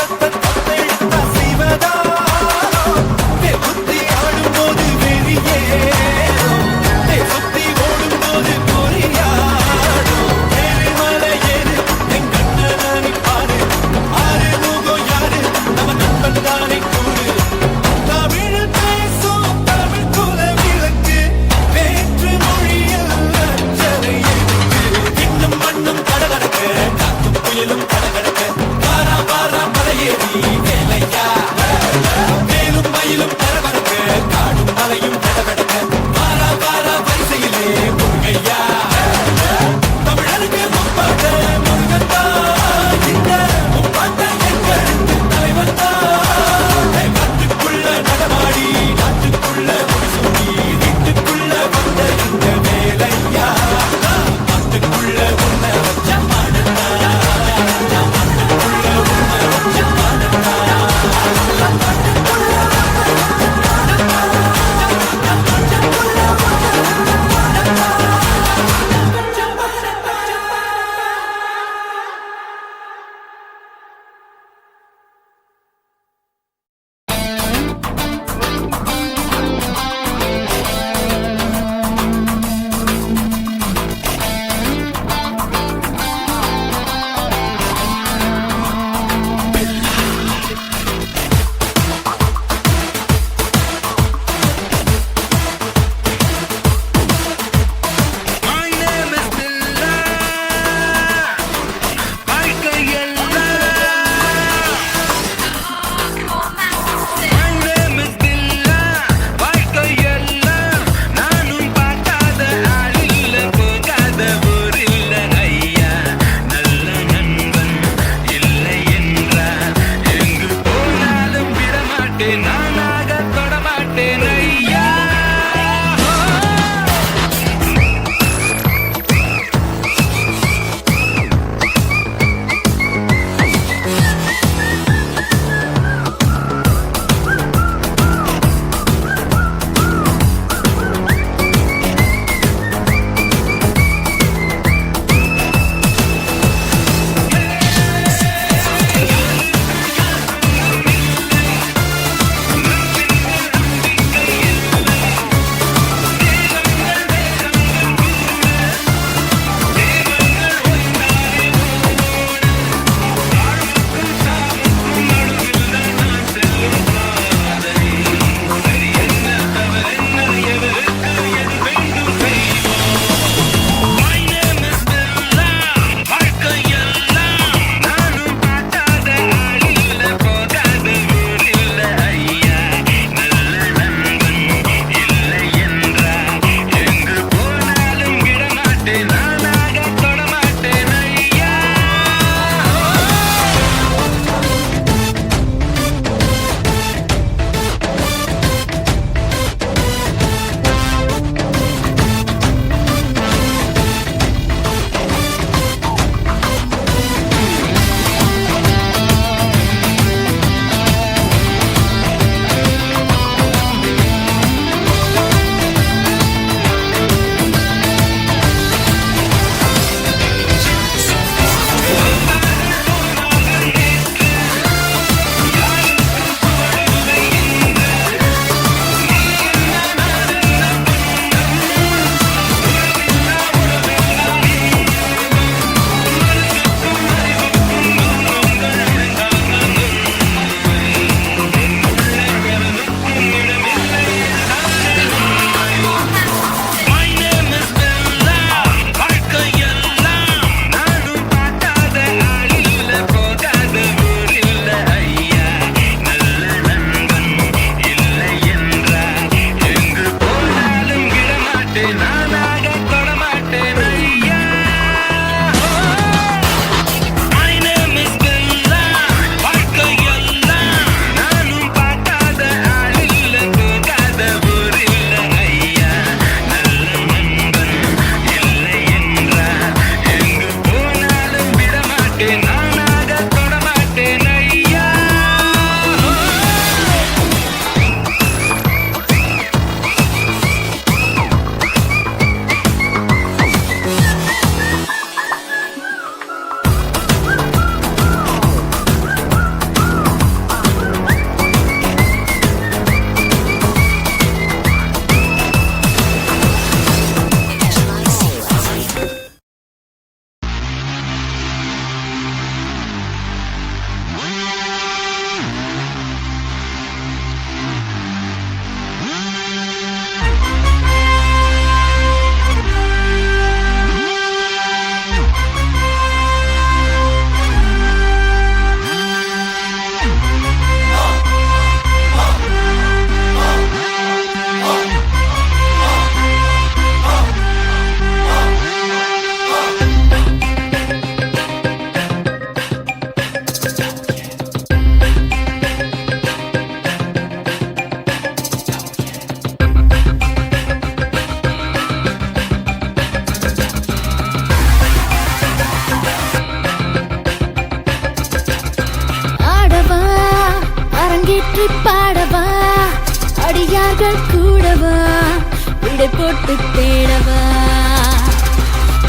விடை போட்டு தேடவா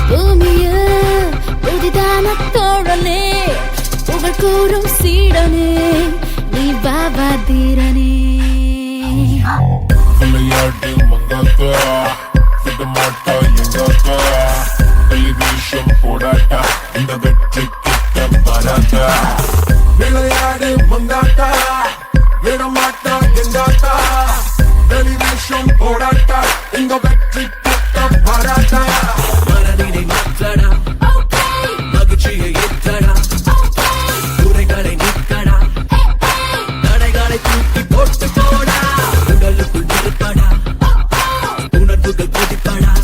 பூமியில் புதிதான தோழனே புகழ் கூறும் சீடனே நீ பாபா தீரனே விளையாட்டு மங்காத்தா விடமாட்டா எங்காத்தா டெலிவிஷன் போடாட்டா இந்த வெற்றி கிட்ட வராதா விளையாடு மங்காத்தா விடமாட்டா எங்காத்தா டெலிவிஷன் போடாட்டா இந்த வெற்றி கிட்ட வராதா மனதினை மாற்றடா மகிழ்ச்சியை ஏற்றடா குறைகளை நீக்கடா தடைகளை தூக்கி போட்டு போடா உடலுக்குள் இருப்படா உணர்வுகள் கொதிப்படா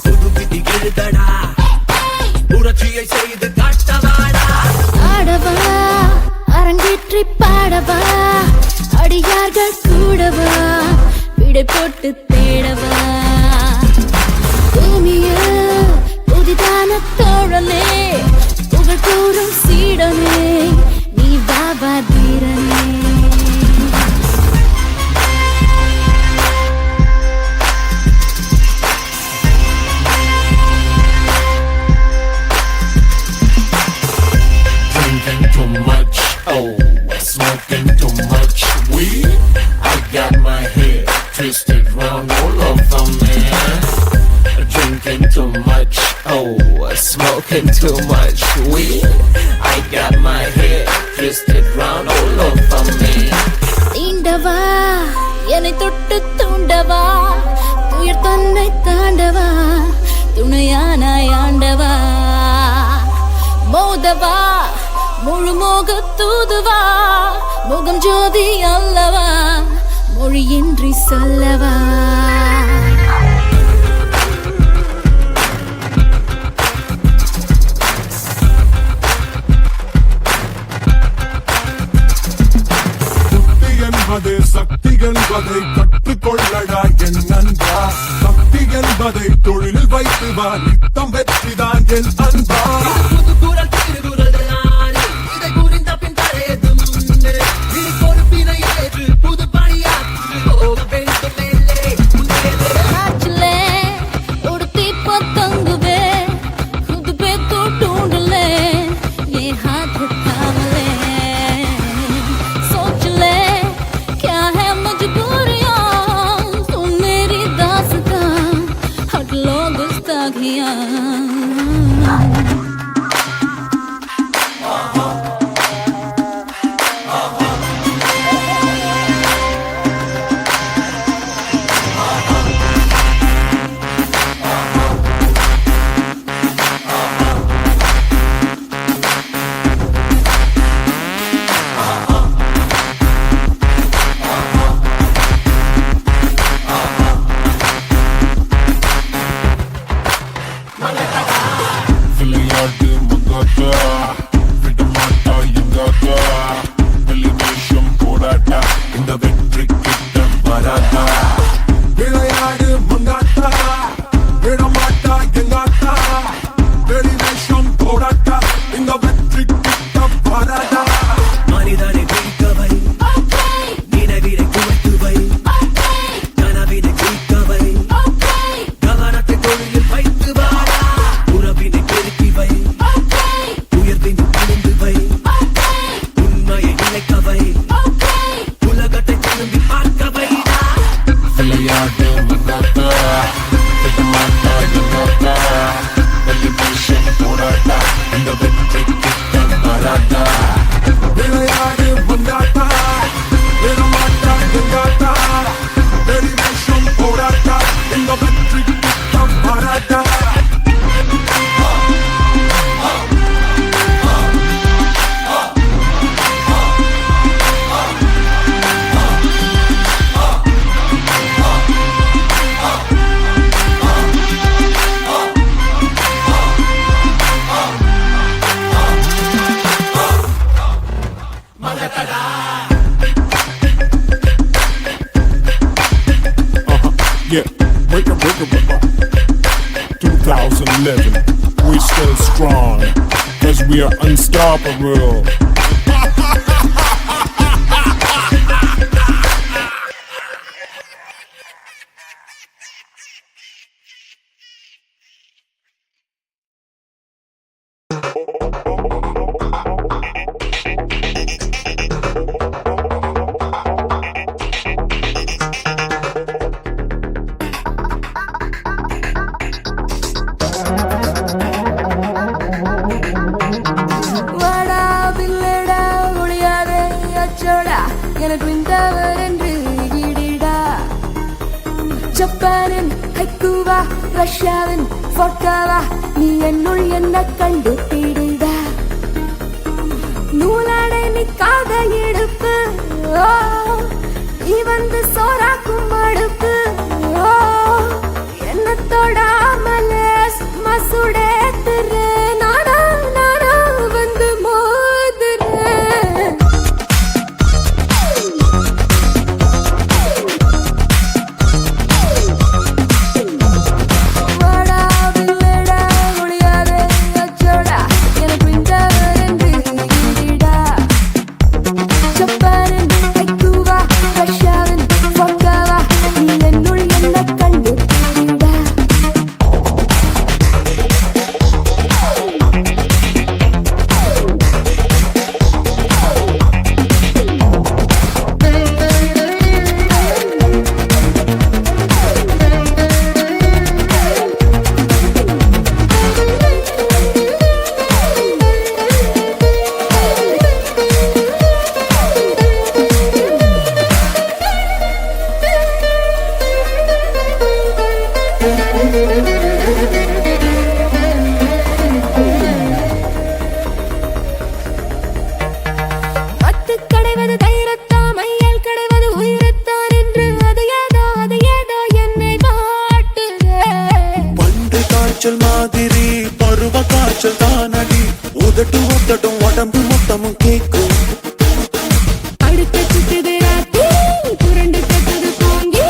புது விதி எழுதடா புரட்சியை செய்து காட்டவாடா ஆடவா அரங்கேற்றி பாடவா அடியார்கள் கூடவா விடை போட்டு தேடவா பூமியில் புதிதான தோழனே புகழ் கூறும் சீடனே நீ Baba தீரனே Drinking too much, oh, smoking too much weed. I got my head twisted round all over me. Drinking too much, oh, smoking too much weed. I got my head twisted round all over me. தீண்டவா என்னை தொட்டு தூண்டவா துயர் தன்னை தாண்டவா துணையானாய் ஆண்டவா மோதவா முழு மோக தூதுவா முகம் ஜோதி அல்லவா மொழியின்றி சொல்லவா புத்தி என்பது சக்தி என்பதை கற்றுக்கொள்ளடா என் நண்பா சக்தி என்பதை தொழிலில் வைத்து வா நித்தம் வெற்றிதான் என் அன்பா புது குரல் திருக்குறள்களாலே இதை புரிந்த பின் தரையது முன்னே இனி பொறுப்பினை ஏற்று புது பணியாற்று போக வேண்டும் மேலே முன்னேலே நாச்சிலே உடுத்தி பத்தங்குவே खुद पे तो ढूंढ ले ये हाथ थाम ले सोच ले क्या है मजबूरियां सुन मेरी दास्तां हट लो गुस्ताखियां விளையாட்டு மங்காத்தா விடமாட்டா எங்காத்தா டெலிவிஷன் போடாட்டா இந்த வெற்றி கிட்ட வராதா விளையாடு மங்காத்தா விடமாட்டா எங்காத்தா டெலிவிஷன் போடாட்டா இந்த வெற்றி கிட்ட வராதா மனிதனை பிடிக்கவை நினைவினை குவைத்துவை கனவினை ஜெயிக்கவை கவனத்தை தொழிலில் வைத்து வாடா உறவினை பெருக்கிவை உயர்வினை புரிந்துவை உண்மையை நிலைக்கவை உலகத்தை திரும்பி பார்க்கவைடா விளையாட்டு மங்காத்தா விடமாட்டா எங்காத்தா டெலிவிஷன் போடாட்டா இந்த வெற்றி கிட்ட வராதா விளையாடு மங்காத்தா விடமாட்டா எங்காத்தா டெலிவிஷன் போடாட்டா இந்த வெற்றி கிட்ட வராதா Yeah, break it. 2011, we still strong, cause we are unstoppable. ஜப்பானின் ஹைக்கூவா ரஷ்யாவின் vodkaவா நீ என்னுள் என்ன கண்டு பிடிடா நூலாடை நிக்காத இடுப்பு ஓ நீ வந்து சோறாக்கும் அடுப்பு ஓ என்ன தொடாமலே மசுடேத்துற நானா நானா வந்து மோதுறேன் வாடா வில்லடா முடியாதே அச்சோடா எனக்கு இந்த வரண்டிடா ஜப்பானின் ஹைக்கூவா ரஷ்யாவின் vodkaவா நீ என்னுள் என்ன கண்டு பிடிடா மத்து கடைவது தைரத்தான் மையல் கடைவது உயிரத்தான் என்று அது ஏதோ என்னை மாட்டுதே பண்டு காய்ச்சல் மாதிரி பருவ காய்ச்சல் தானடி உதட்டும் உடம்பு மொத்தமும் கேக்கும் அடுத்த சுத்தது ராத்தி புரண்டு கட்டது பூங்கி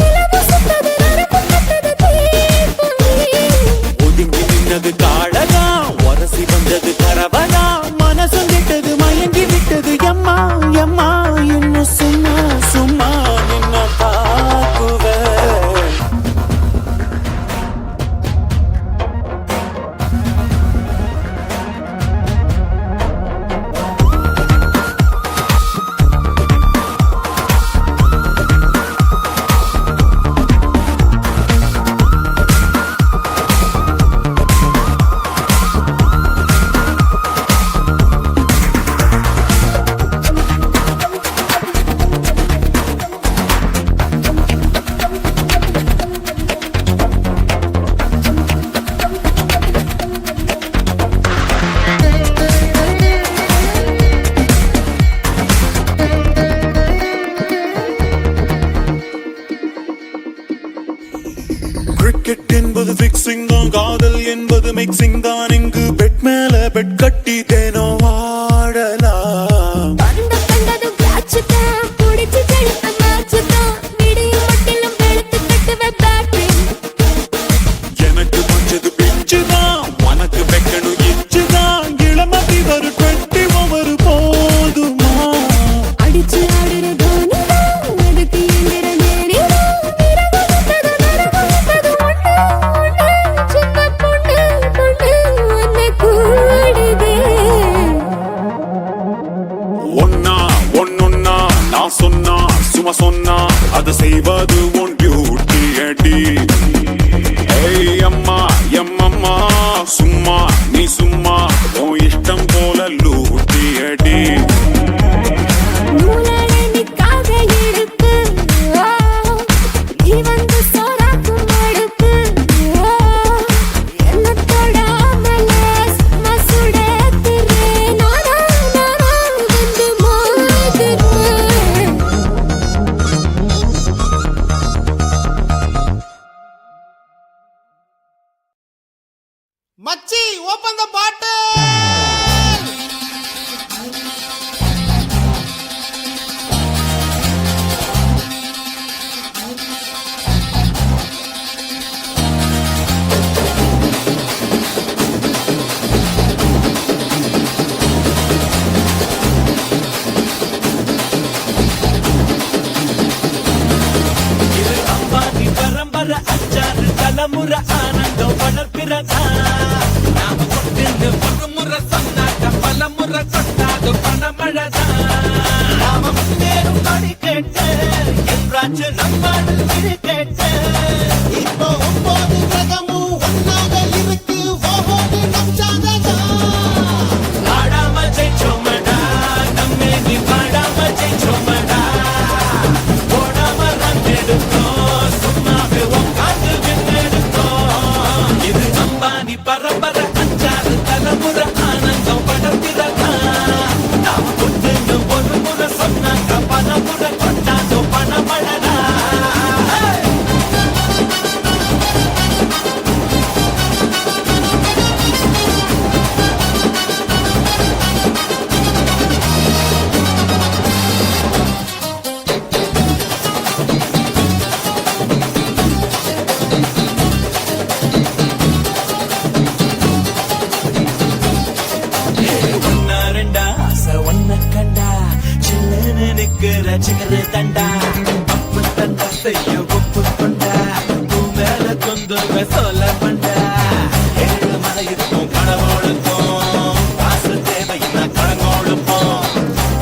நிலவு சுத்தது நரம்பு கட்டது தீப்பொங்கி ஒதுங்கி நின்னது காடகா உரசி வந்தது கரவனா மனசு விட்டது மயங்கி விட்டது எம்மா எம்மா இன்னும் சும்மா சும்மா நின்ன பாக்குவே கிரிக்கெட் என்பது பிக்சிங் தான் காதல் என்பது மிக்சிங் தான் இங்கு பெட் மேல பெட் கட்டி தேனோ ஆடலாம் கண்டது காட்சுதான் புடிச்சு செழுத்த மாச்சுதான் விடியும் மட்டிலும் வெளுத்து கட்டுவ பேட்டரி எனக்கு கொஞ்சது பிச்சுதான் உனக்கு வைக்கணும் இச்சுதான் இளமதி ஒரு 20 ஓவர் போதுமா அடிச்சு ஆடுற தோனிதான் அதுக்கு எந்திர நேரிதான் விரவு விட்டது நரம்பு விட்டது ஒண்ணு சின்ன பொண்ணு உன்னை கூடுதே ஒன்னா நான் சொன்னா சும்மா சொன்னா அதை செய்வது உன் டியூட்டி அடி ஏய் அம்மா எம்மம்மா சும்மா நீ சும்மா உன் இஷ்டம் போல லூட்டி அடி நூலாடை நிக்காத இடுப்பு ஓ நீ வந்து சோறாக்கும் அடுப்பு ஓ என்ன தொடாமலே மசுடேத்துற நானா நானா வந்து மோதுறேன் மச்சி ஓபன் த பாட்டில் இது அம்பானி பரம்பரை அச்சாறு தலைமுறை ஆனந்தம் வளர்ப்பிறதா நாம கொண்டு ஒரு முறை சொன்னாக்க பல முறை கொண்டாது பணமழதா நாம முன்னேறும் படி கேட்டு என்றாச்சு நம்மாடு கேட்டு இப்போ 9 கிரகமும் ஒன்னாக இருக்கு ஓஹோடு நம்சாததா ஆடாம ஜெயிச்சோமடா நம்மே நீ பாடாம ஜெயிச்சோமடா போடாம ரன் எடுத்தோம் சும்மாவே செய்ய ஒப்புக்கொண்டா பூ மேல கொந்துருவ சொல்ல பண்ணா ஏழு மலை இருக்கும் கடவுளுக்கும் காசு தேவையில்லை கடங்கோளுக்கும்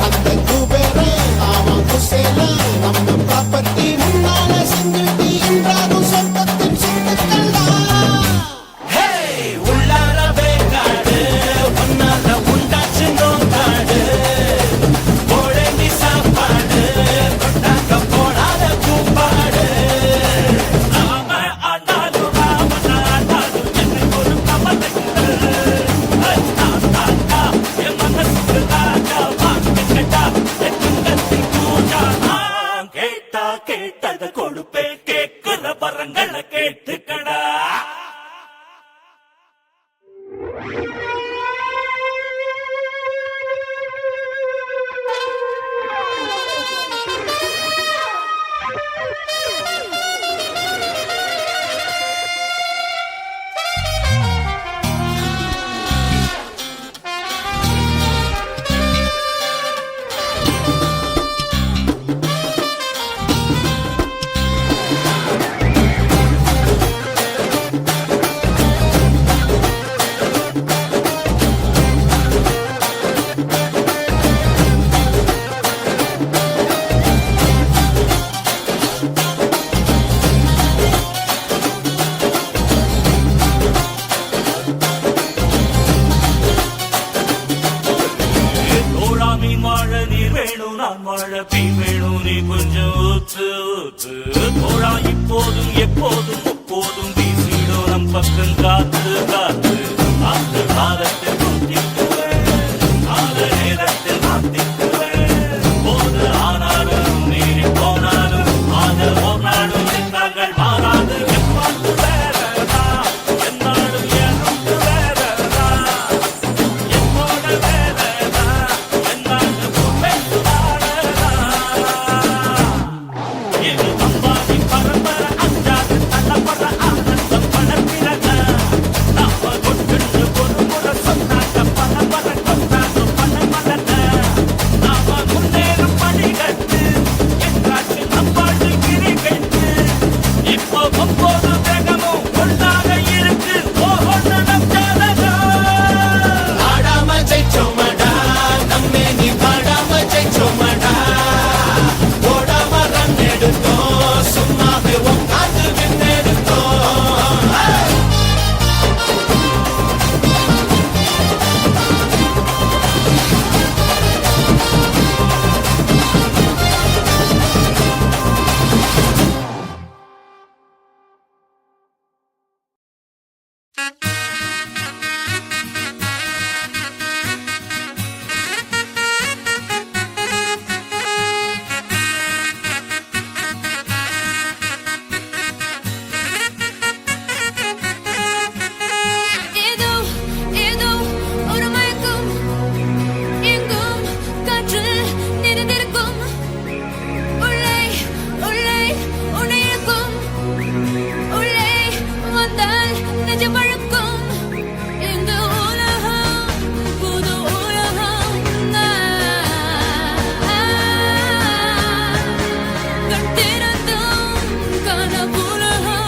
அந்த குபேரே அவன் குசேல நம்ம ப்ராப்பர்ட்டி முன்னால செஞ்சுட்டி என்றாலும் சொந்தத்தின் சொத்துக்கள்டா உள்ளார வேக்காடு ஒன்னால உண்டாச்சு நோக்காடு போழி சாப்பாடு கொண்டாக்க போடாத கூப்பாடு நாம ஆண்டாலும் ராமன் ஆண்டாலும் எனக்கு ஒரு கமலுக்கு என் மனசுக்கு ராஜா வாங்க கேட்டா எங்கத்தி பூஜா நான் கேட்டா கேட்டத கொடுப்பே கேட்கிற வரங்களை கேட்டுக்கடா மீன் வாழ நீர் வேணும் நான் வாழ பீ வேணும் நீ கொஞ்சம் ஊத்து ஊத்து தோழா இப்போதும் எப்போதும் எப்போதும் வீசிடும் நம் பக்கம் காத்து காத்து காத்து காலத்தில் மாத்திக்குவேன் கால நேரத்தில் மாத்திக்குவேன் போது ஆனாலும் நீரி போனாலும் ஆன போனாலும் எங்கள் மாறாது எப்பாட்டு வேறதா என்னாலும் எனக்கு வேறதா என்னோட வேறதா என்னாலும் இது அம்பாடி பரம்பரை அஞ்சாது தள்ளப்பட ஆனந்தம் படப்பிறக நாம கொண்டு ஒரு முறை சொன்னாங்க பரம்பரை கொண்டாங்க பணமலக நாம முன்னேறும் படிகட்டு என்றாச்சு நம்பாடு கிரிகட்டு இப்போ ஒவ்வொரு வேகமும் ஒன்றாக இருக்கு ஓஹொன்னு நம் ஜாதகம் ஆடாம ஜெயிச்சோமடா நம்மே நீ பாடாம ஜெயிச்சோமடா ஓடாம ரன் எடுத்தோம் சும்மாவே உட்காந்து விண்ணெடுத்தோம் ஏதோ ஏதோ ஒரு மயக்கம் எங்கும் காற்றில் நிறைந்திருக்கும் உள்ளே உள்ளே உன்னை இழுக்கும் உள்ளே வந்தால் நெஞ்சம் வழுக்கும் இந்த உலகம் புது உலகம் கண் திறந்தும் கனவுலகம்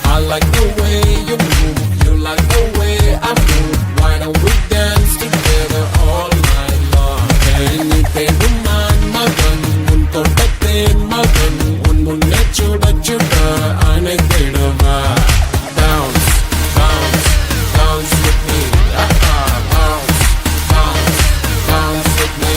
I like the way you move, you like the way I move. Why don't we dance together all night long? Anything man magan, un totate magan, un munne chuda chuda, ane kedava. Bounce, bounce, bounce with me, bounce, bounce, bounce with me,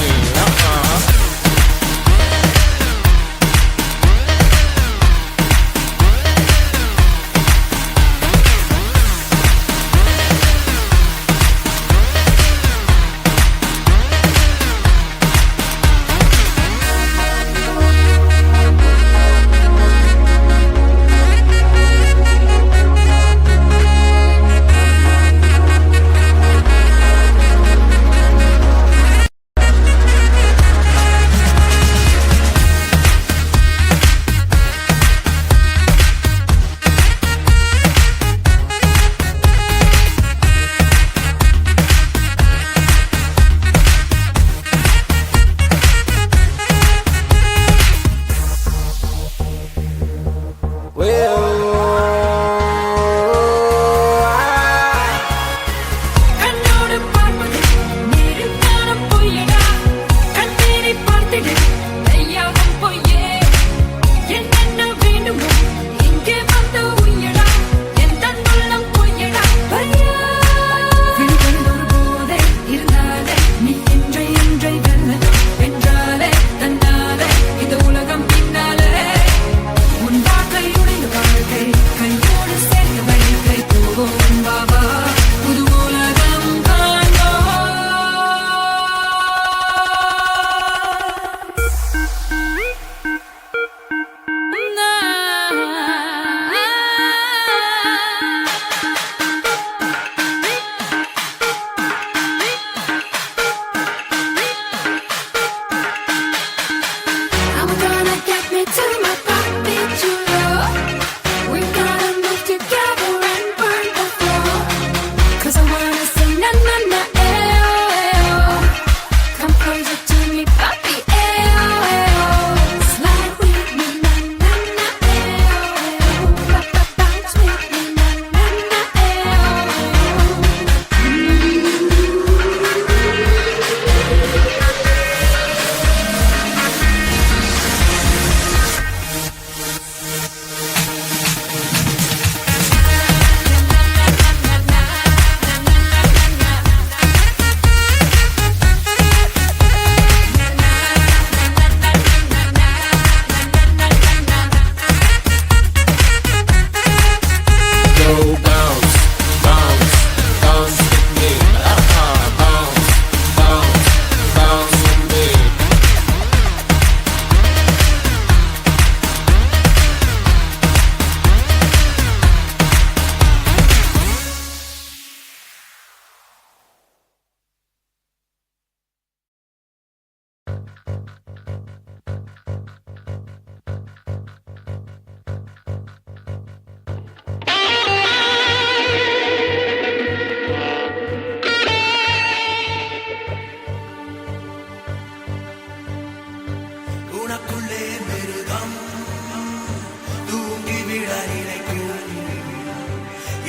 துடிக்கும்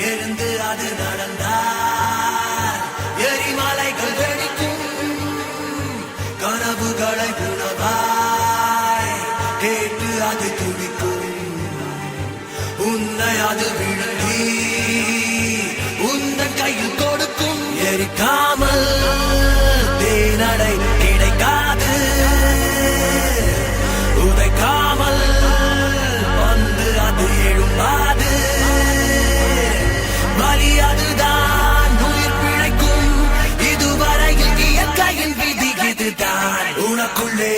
எழுந்து அது நடந்தால் எரிமலைகள் வெடிக்கும் கனவுகளை உணவாய் கேட்டு அது துடிக்கும் உன்னை அது விழுங்கி உந்தன் கையில் கொடுக்கும் எரிக்காமல் தேனடை கிடைக்காது உதைக்காமல் வந்து அது எழும்பாது வலி அதுதான் உயிர் பிழைக்கும் இதுவரையில் இயற்கையின் விதி இதுதான் உனக்குள்ளே